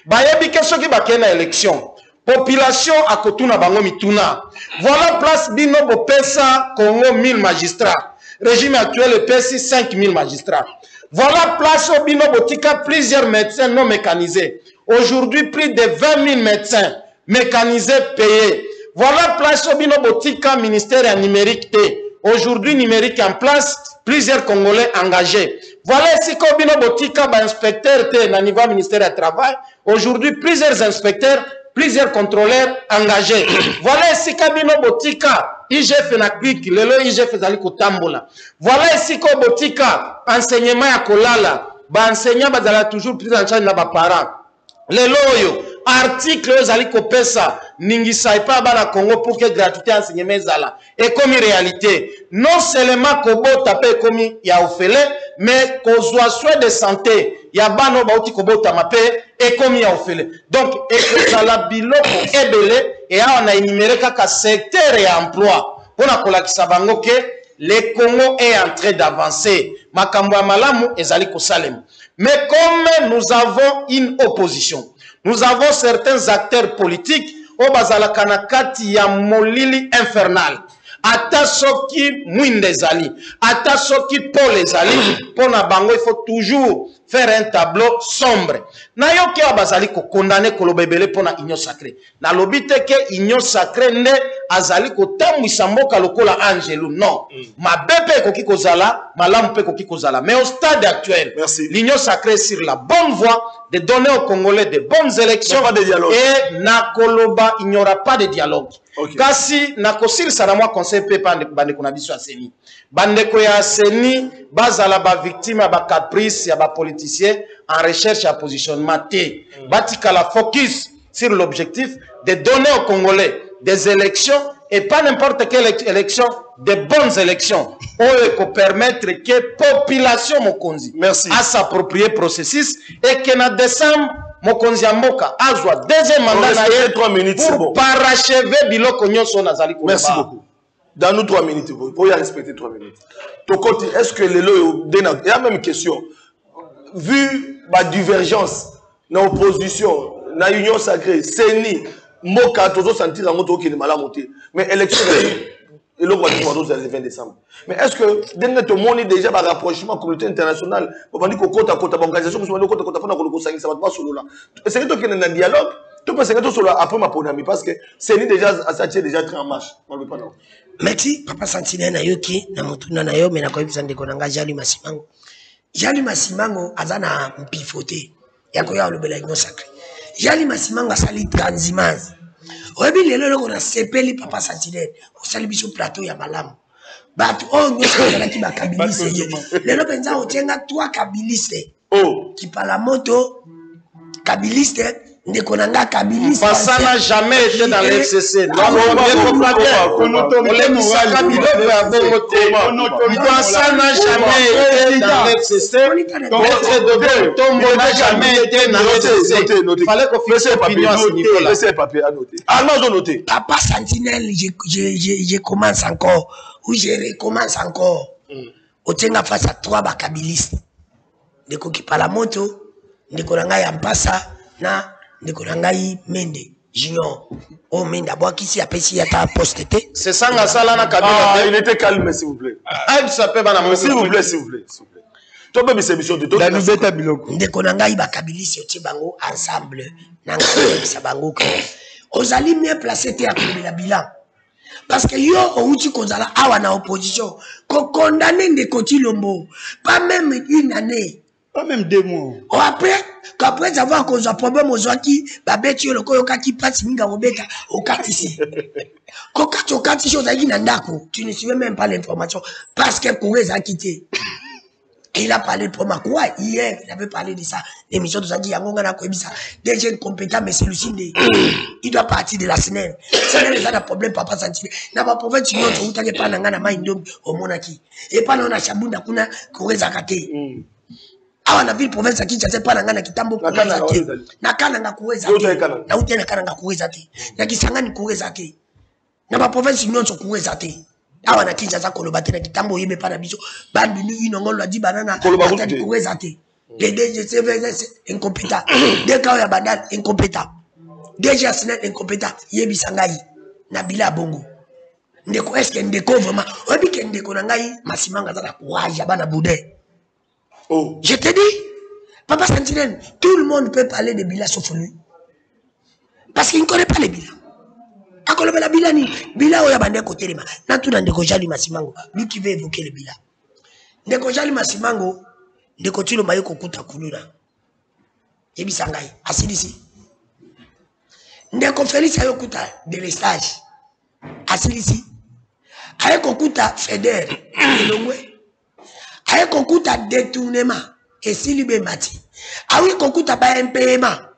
Bayebi ke soki bakei na élection. Population à Kotuna Bango Mituna. Voilà place Bino Bopesa Congo 1000 magistrats. Régime actuel pèse 5000 magistrats. Voilà place Bino Botika plusieurs médecins non mécanisés. Aujourd'hui plus de 20 000 médecins mécanisés payés. Voilà place Bino Botika ministère numérique T. Aujourd'hui numérique en place, plusieurs Congolais engagés. Voilà ici Bino Botika inspecteur T na niveau ministère du travail. Aujourd'hui plusieurs inspecteurs, plusieurs contrôleurs engagés. Voilà ici Kabino Botika, IGF na Kwik, lelo IGF zali kotambola. Voilà ici ko Botika, enseignement ya kolala, ba enseignant bazala toujours pris en charge na ba parents. Lelo yo, article zali kopesa, ningisa ipa bana Congo pour que gratuité enseignement zala. Et comme réalité, non seulement kobo tape comme ya ofele, mais kozwa soin de santé. Ya bano bauti kobota mape et comme ya ofele. Donc ekozala biloko ebele et on a énuméré kaka secteur et emploi. Pour la kolakisa bango ke le Congo est en train d'avancer. Makambo ya malamu ezali ko salem. Mais comme nous avons une opposition, nous avons certains acteurs politiques au bazala kanakati ya molili infernal. Ata soki mwinde zali, ata soki pole zali, pona bango il faut toujours faire un tableau sombre. Na yo ke bazali ko condamner kolobebele pona union sacrée. Na lobite ke union sacrée ne azali ko tamwisa mboka lokola angelu. Non. Ma bebe koki kozala, malamu pe koki kozala. Mais au stade actuel, l'union sacrée est sur la bonne voie de donner aux Congolais de bonnes élections. Pas de dialogue. Et na koloba, il n'y aura pas de dialogue. Okay. Kasi na kosir sana conseil pe bande ko na biso aseni bande ko ya aseni bazala ba victime ba caprice ya ba politicien en recherche à positionnement T batika la focus sur l'objectif de donner aux Congolais des élections et pas n'importe quelle élection, de bonnes élections pour permettre que la population mokonzi à s'approprier le processus et que en décembre mokonzi Mboka a joué deuxième mandat pour parachever biloko nyonso nazali ko. Merci beaucoup. Dans nous 3 minutes, pour y respecter 3 minutes. Tokoti, est-ce que il y a même une question. Vu la divergence dans l'opposition, dans l'union sacrée, CENI, Moka, toujours sentir en moto qui est mal à monter. Mais l'élection, et le 20 décembre. Mais est-ce que, dès que tout le monde est déjà par rapprochement communauté internationale, on dit qu'on compte à côté, organisation, on dit qu'on compte à côté, ça va pas solo là. C'est que tu es dans dialogue, tu peux c'est solo après ma ponami, parce que CENI déjà, ça tient déjà très en marche. Merci, papa Sentinelle na yoki, na mutuna na yo, mais na kwa hivi sande konanga Jali Masimango. Jali Masimango azana mpifote, yako ya olobela union sacrée. Jali Masimango asali transhumance. Oyebi lelo loko na sepeli papa Sentinelle, osali biso plateau ya malamu. Batu onyo sakala ki bakabiliste ye. Lelo penza otenga 3 kabiliste. Oh, ki pala moto kabiliste ndeko nanga kabiliste. Ça n'a jamais été dans l'FCC. Ça n'a jamais été dans l'FCC. Tombo n'a jamais été dans l'FCC. Il fallait qu'on fasse opinion à ce niveau-là. Laissez papier à noter. Allons noter. Papa Sentinelle, je commence encore. Ou je recommence encore. Otenga face à 3 bakabilistes. Ndeko ki pala moto, ndeko nanga ya mpasa na ndeko nangai Mende Junior. Oh Mende aboki si apesi ya ta postete. C'est ça nga sala na kabila. Ah, il était calme s'il vous plaît. Ah, ça peut pas na s'il vous plaît, s'il vous plaît, s'il vous plaît. Toi même c'est mission de toi. La beta biloko. Ndeko nangai bakabilisi oti bango ensemble nanga sa bango ka. Ozali mieux placé te akobela bilan. Parce que yo outi kozala awa na opposition ko condamner ndeko Tilombo pas même une année. Pas même 2 mois. Oh, après avoir causé un problème aux gens qui babeti le koyoka qui passe minga obeta au katisi. Kokati au katisi aux aïe nandako. Tu ne suivais même pas l'information parce que Kouré a quitté. Et il a parlé de Pomakwa. Hier, il avait parlé de ça. L'émission de Zaki Yangongana Koebisa. Des jeunes compétents, mais c'est Lucinde. Il doit partir de la SNEL. SNEL, il a un problème, papa Santile. N'a pas problème, tu n'as pas de main au Monaki. Et pas dans la Chabunda Kuna, Kore Zakate. Ah, la ville province à Kinshasa, pas dans la Kitambo Kore Zate. Nakana na Kore Zate. Na Outé Nakana na Kore Zate. Na Kisangani Kore Zate. N'a pas province, il n'y a pas Kore Zate. Awa na Kinshasa kolobate na kitambo yebe pa na biso bandu ni inongolo la di banana atali kuwezate les DG incompétent des cas ya bandal incompétent DG Asnet incompétent yebi sangai na bila bongo ndeko est-ce que ndeko vraiment obi ke ndeko na ngai masimanga za na courage bana boudin oh je te dis papa Sentinelle tout le monde peut parler de Bila sauf lui parce qu'il ne connaît pas les bilans. Akolobe la bilani bila oya bande ko telema na tuna ndeko Jali Masimango lui qui veut évoquer le bilan ndeko Jali Masimango ndeko tilo maye ko kuta kuluna yebi sangai asilisi ndeko Félix ayo kuta de l'estage asilisi ayo ko kuta Feder elongwe ayo ko kuta détournement et silibe mati ayo ko kuta ba MPMA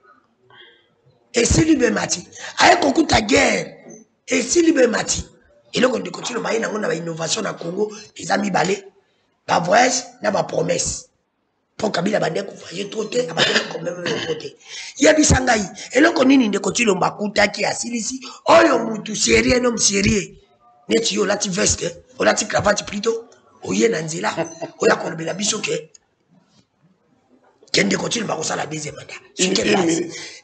et silibe mati ayo ko kuta guerre et si libe mati et là on continue maï na ngona ba innovation na Congo les amis balé ba voyage na ba promesse pour Kabila bande ko voyager trop te abande ko même côté yebi sangai et là on nini de continue mbakuta ki asilisi oyo mutu sérieux non sérieux neti yo lati veste o lati cravate plutôt oye na nzela oya ko lobela biso ke kende continue ba ko sala deuxième mandat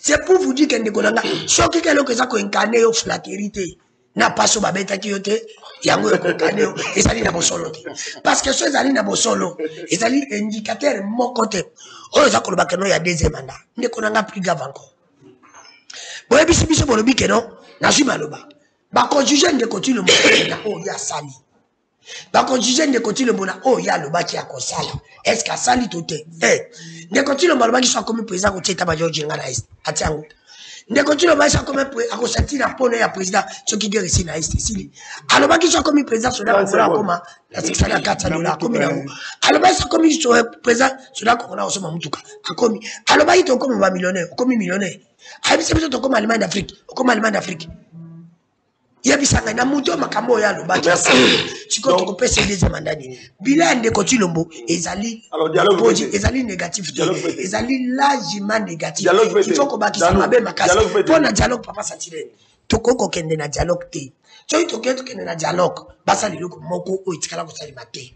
c'est pour vous dire kende ko nanga soki kelo ke za ko incarner yo flatérité na paso babeta ki yote yango ko incarner ezali na bosolo parce que so ezali na bosolo ezali indicateur moko te oyo za ko lobaka no ya deuxième mandat ndeko nanga plus grave encore boye biso biso bolobi ke no na jima loba ba ko juger ndeko tilo mo na o ya sali ba ko juger ndeko tilo mo na o ya loba ki akosala est-ce que sali tout eh ndeko tilo mo loba ki soit comme président ko teta ba George Ngana est atiango ndeko tilo ba soit comme akosati na pone ya président soki guerre ici na est ici aloba ki soit comme président soda ko la koma la $604 comme na aloba soit comme président soda ko na osoma mutuka akomi aloba ito comme ba millionnaire comme millionnaire habise biso to comme Allemagne d'Afrique comme Allemagne d'Afrique yebisanga na muto makambo ya lobaki siko to kopesa deuxième mandat bila ndeko Tshilombo ezali ezali négatif ezali largement négatif il faut ko bakisa mabe makasi pona dialogue papa Sentinelle tokoko kende na dialogue te so itoketo kende na dialogue basa liloko moko o itikala ko sali mate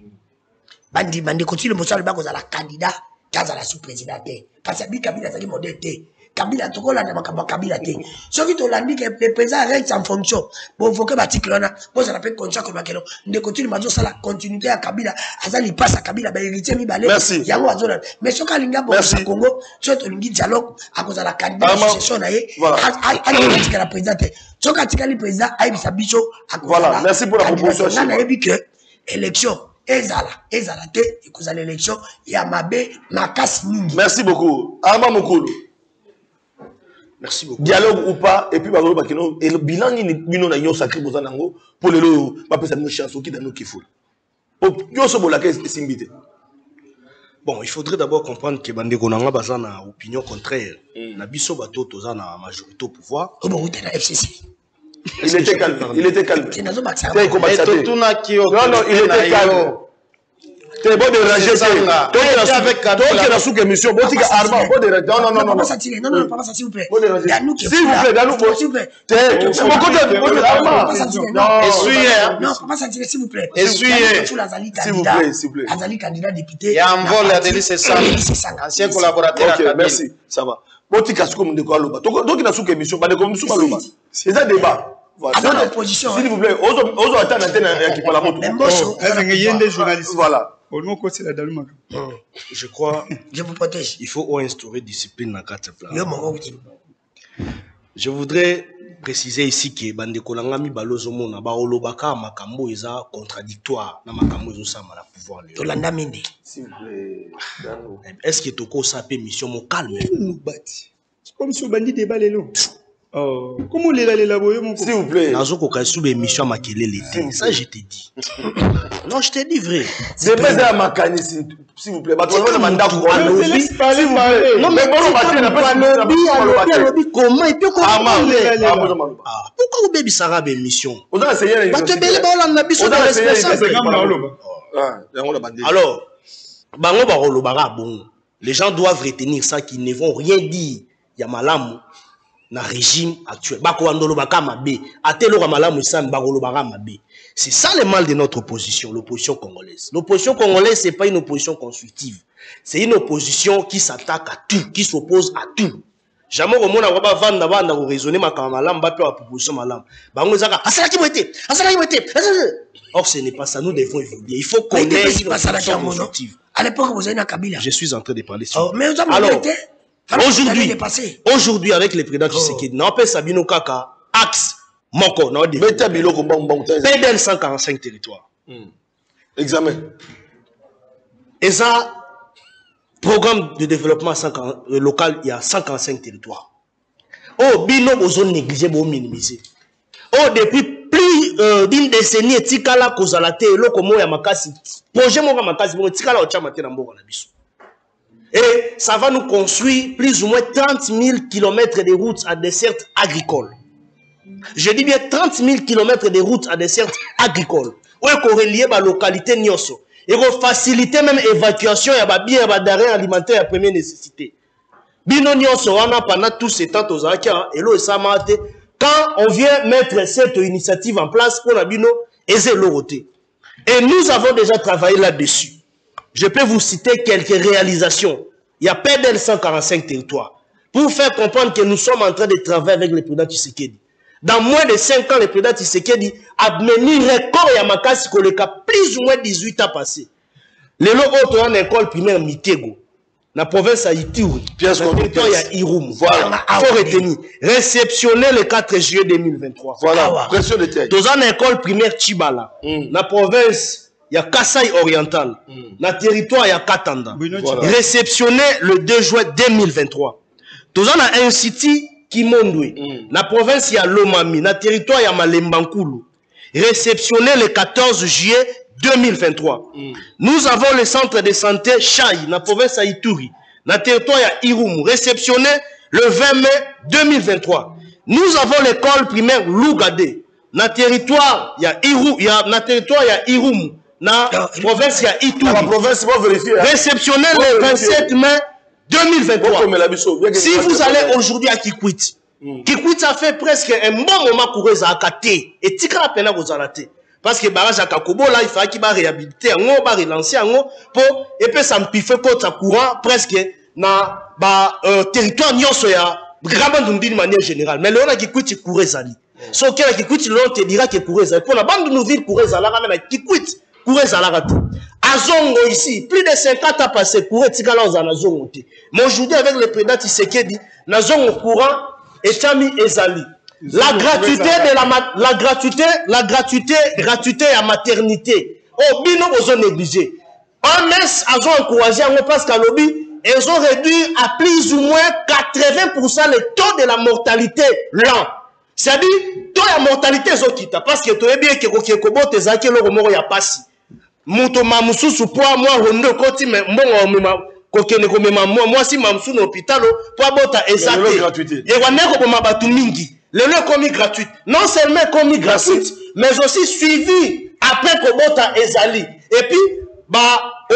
bandi ndeko Tshilombo sali bako za la candidat kaza la sous-président te parce que Kabila zali modèle te Kabila tokola na makamba Kabila te soki to landi que le président reste en fonction bon faut que l'article là bon ça rappelle contrat comme akelo ndeko Tshilombo mazo sala continuité ya Kabila azali passe à Kabila ba héritier mi balé yango azona mais soka linga bon Congo so to lingi dialogue akoza la candidat succession na ye a la président soka tikali président aibisa biso akoza voilà merci pour la proposition na yebi que élection ezala te ekozala l'élection ya mabe makasi mingi merci beaucoup Arma Mokolo. Merci beaucoup. Dialogue ou pas, et puis et le bilan ni na yo sacré bozanango pour le pas peut ça nous chance qui dans nous qui fout. Yo so bolaka simbité. Bon, il faudrait d'abord comprendre que bandeko nanga bazana opinion contraire. Na biso bato tozana majorité au pouvoir. Oh bon, la FCC. Il était calme. Il était calme. C'est nazo baksa. Non, non, il était calme. C'est bon de ranger ça. Toi qui es sous émission, bon tika Arma, bon de ranger. Non, non, non, non. Non, pas ça s'il vous plaît. S'il vous plaît, Danou, s'il vous plaît. C'est mon côté de Arma. Non, essuyez. Non, pas ça s'il vous plaît. Essuyez. S'il vous plaît, s'il vous plaît. Azali candidat député. Il y a un vol à Delis ancien collaborateur. Ok, merci. Ça va. Bon tika sous comme de quoi loba. Donc il a sous émission, pas de comme sous loba. C'est un débat. Voilà. L'opposition. S'il vous plaît, ozo attendre antenne qui parle à mon. Voilà. Je crois. Je vous protège. Il faut instaurer discipline dans quatre plans. Je voudrais préciser ici que bandeko langami balozo mona ba olobaka makambo eza contradictoire na makambo ezo sama la pouvoir le. Tolanda mende. S'il vous plaît. Est-ce que toko sa mission mo calme? Comme si on bandit débat les lots. Oh, comment les boyaux, mon s'il vous plaît. Nazo Kokasou émission Makele l'été. Ça, je t'ai dit. Non, je t'ai dit vrai. C'est pas ça ma canne, s'il vous plaît. Bah, tu vas demander à quoi? Non, mais comment il peut comprendre? Pourquoi vous bébé Sarah émission? On a essayé alors, bango barolo bara bon. Les gens doivent retenir ça qu'ils ne vont rien dire. Il y a malamu na régime actuel. Bako andolo baka mabe. Atelo ka malamu san bagolo bara mabe. C'est ça le mal de notre opposition, l'opposition congolaise. L'opposition congolaise, c'est pas une opposition constructive. C'est une opposition qui s'attaque à tout, qui s'oppose à tout. Jamais au monde va vendre vendre ou raisonner ma malam ba pe opposition malam. Bango zaka asala ki boité. Or ce n'est pas ça, nous devons évoluer. Il faut connaître une opposition constructive. À l'époque vous avez na Kabila. Je suis en train de parler sur. Mais alors aujourd'hui avec le président Tshisekedi, on appelle Sabino Kaka axe moko na de PDL 145 territoires. Examen. Et ça programme de développement local, il y a 145 territoires. Oh, bino bozo négligé, bo minimiser. Oh, depuis plus d'une décennie, tikala kozalate, lokomo ya makasi. Projet mo makasi, bo tikala ochamate na mboka na biso. Et ça va nous construire plus ou moins 30 000 km de routes à dessert agricole. Je dis bien 30 000 km de routes à dessert agricole. Où est corrélé la localité Nyoso. Et va faciliter même l'évacuation et la bière d'arrêt alimentaire à première nécessité. Bino Nyoso, on a pendant tous ces temps aux Akia, et l'eau ça m'a été. Quand on vient mettre cette initiative en place pour la Bino, et c'est l'oroté. Et nous avons déjà travaillé là-dessus. Je peux vous citer quelques réalisations. Il y a PDL 145 territoires. Pour faire comprendre que nous sommes en train de travailler avec le président Tshisekedi. Dans moins de 5 ans, le président Tshisekedi a mené record et a makasi koleka plus ou moins 18 ans passés. Le lot en école primaire Mitego, la province à Ituri, le territoire à Irumu. Voilà. Il faut retenir. Réceptionné le 4 juillet 2023. Voilà. Pression de tête. Dans une école primaire Chibala, la province il y a Kasaï oriental, le territoire il y a Katanda. Voilà. Réceptionné le 2 juin 2023. Dans un institut Kimondwe, la province il y a Lomami, le territoire il y a Malembankulu. Réceptionné le 14 juillet 2023. Nous avons le centre de santé Chai, la province à Ituri, le territoire il y a Irumu. Réceptionné le 20 mai 2023. Nous avons l'école primaire Lougade, le territoire il y a Irumu. La province il y a Ituri. La province va vérifier. Réceptionné le 27 mai 2023. Si vous allez aujourd'hui à Kikwit, Kikwit ça fait presque un bon moment pour les akaté et tika la peine aux alaté parce que barrage à Kakobo là il faut qu'il va réhabiliter un va relancer un pour et puis ça me piffe contre courant presque na territoire nyonso ya vraiment d'une manière générale mais là Kikwit courait zali so que Kikwit l'on te dira que courait zali pour la bande de nos villes courait zali même Kikwit courait zali Azongo ici, plus de 50 ans passés, courir tika là aux Azongo. Mais aujourd'hui avec le président Tshisekedi, Nazongo courant et Chami Ezali. La gratuité à maternité. Oh, bino aux négligé. En messe, ils ont encouragé parce qu'à lobby, ils ont réduit à plus ou moins 80% le taux de la mortalité lent. C'est-à-dire, taux de la mortalité, ils ont quitté. Parce que tu es bien que Kobo te zaki le remoro ya passi. Muto mamususu poa moi rondo koti me mbongo mema kokene ko mema moi si mamusu na hôpital poa bota exacté et waneko ko mabatu mingi le lieu commis gratuit non seulement commis gratuit mais aussi suivi après ko bota ezali et puis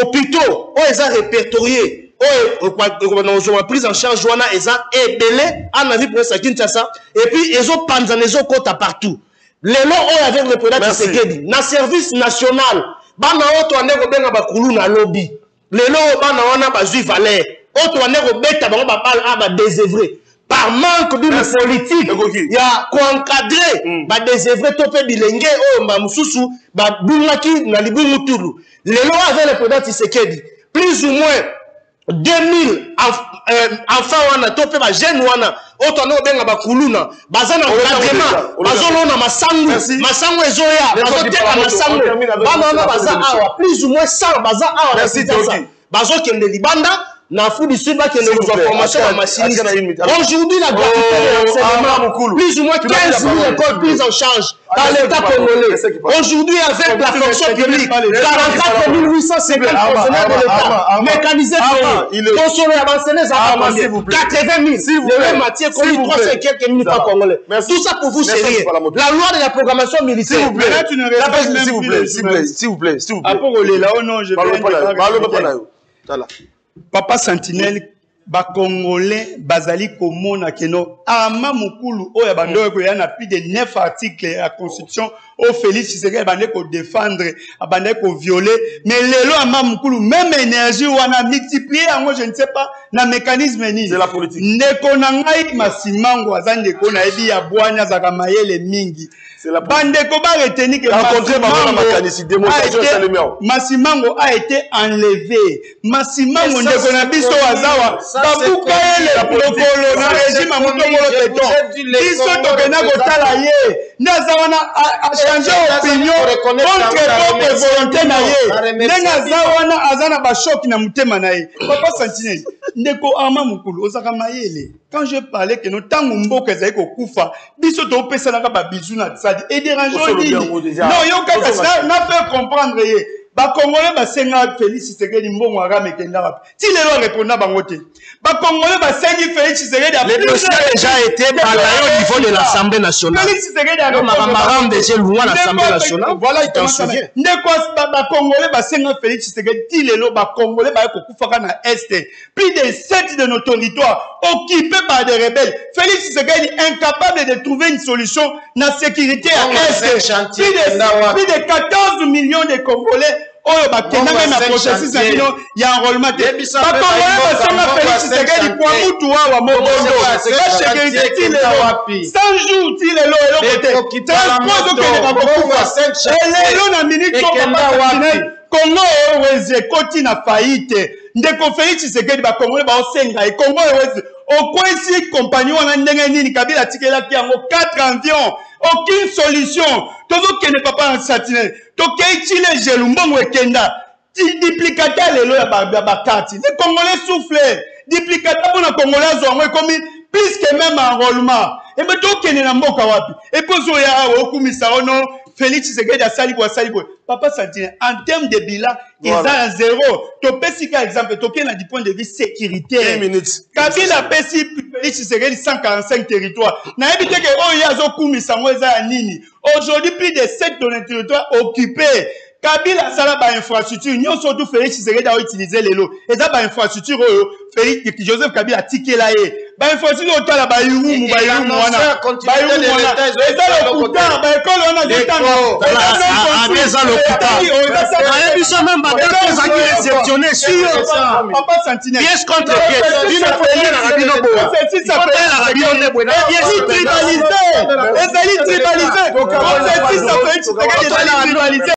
hôpitaux o eza répertorié o prise en charge wana eza ebele ana vie pour ça Kinshasa et puis ezo panzana ezo kota partout le lot avec le président Tshisekedi na service national bana oto aneko benga bakulu na lobby lelo bana wana bazui valeur oto aneko beta bango ba désœuvré par manque d'une politique ya ko encadrer ba désœuvré to pe bilenge o ma mususu ba bungaki na libungu tulu lelo avec le président Tshisekedi plus ou moins 2000 enfants wana to pe ba jeune wana oto aneko benga bakuluna bazana encadrement bazolona masango ezoya bazoteka masango bana wana baza awa plus ou moins 100 baza awa na Kinshasa bazokende libanda N'Afrique du Sud, qui nous a formation en machiniste. Aujourd'hui, la gratuité de l'enseignement, plus ou moins 15 000 écoles prises en charge dans l'État congolais. Aujourd'hui, avec la fonction publique, 44 850 fonctionnaires de l'État, mécanisés pour consoler, avancer les enfants, 80 000, le même matière, comme 300 et quelques mille francs congolais. Tout ça pour vous, c'est rien. La loi de la programmation militaire. S'il vous plaît, s'il vous plaît. Papa Sentinelle, ba Congolais, bazali komona keno, ama mukulu, oya bando ko yana plus de 9 articles de la Constitution, au Félix Tshisekedi bande ko défendre, bande ko violer, mais lelo ama mukulu, même énergie wana multiplier, moi je ne sais pas, na mécanisme ni. C'est la politique. Ndeko na ngai masimango azande ko na ebi ya bwanya zaka mayele mingi. C'est la politique. Bandeko ba retenir que Masimango a été enlevé. Masimango ndeko na biso wazawa babuka ele lokolo na régime mutongolo beton. Biso tokena kotala ye. Nazawana a changé opinion contre propre volonté na ye. Nenga zawana azana ba choc na mutema na ye. Papa Sentinelle ndeko ama mukulu ozaka mayele. Quand je parlais que nous tango mboka ezali kokufa biso to pesa na ba bizu na tsadi et dérangeant non yo kaka ça n'a fait comprendre ye ba Congolais ba senga Félix Tshisekedi mbongo agame kenda rap ti lelo répondre bango te ba Congolais ba sengi Félix Tshisekedi le dossier a déjà été balayé au niveau de l'Assemblée nationale. Félix Tshisekedi a maram déjà loin l'Assemblée nationale. Voilà il t'en souvient ndeko ba Congolais ba senga Félix Tshisekedi ti lelo ba Congolais ba kokufa na est plus de 7 de nos territoires occupés par des rebelles. Félix Tshisekedi incapable de trouver une solution na sécurité à est. Plus de 14 millions de Congolais oyo bakenda même na processus ya bino ya enrôlement te bakongolais basanga Félix Tshisekedi kwa mutu awa mobondo ba sécurité ti lelo 100 jours ti lelo eloko te transport okende bakokufa lelo na minute Congo eweze koti na faillite ndeko Félix Tshisekedi bakongolais baosenga e Congo eweze okwesi compagnie wana ndenge nini Kabila tikelaki yango 4 avions aucune solution tozo kene Papa Sentinelle tokei chile jelumbongo ekenda duplicateur lelo ya bakati les Congolais soufflent duplicateur pour na Congolais zo ngo komi plus que même enrôlement et ben tokene na mboka wapi et pozo ya okumisa ono Félix Tshisekedi asali ko Papa Sentinelle en termes de bilan ils ont zéro to pesi ka exemple tokena du point de vue sécuritaire Kabila pesi Félix Tshisekedi 145 territoires na ebite ke oyo azo kumisa ngo eza nini aujourd'hui plus de 7 de nos territoires occupés Kabila sala ba infrastructure nyonso tout Félix Tshisekedi a utilisé lelo eza ba infrastructure oyo Félix Joseph Kabila tikela ye ba infrastructure otala ba yumu wana eza le kuta ba école wana zetano eza le kuta na biso même ba docteurs qui réceptionné sur Papa Sentinelle pièce contre pièce dina foyer na rabino bo c'est ça la rabino ne bona tribalisé ezali tribalisé c'est ça Félix Tshisekedi ezali tribalisé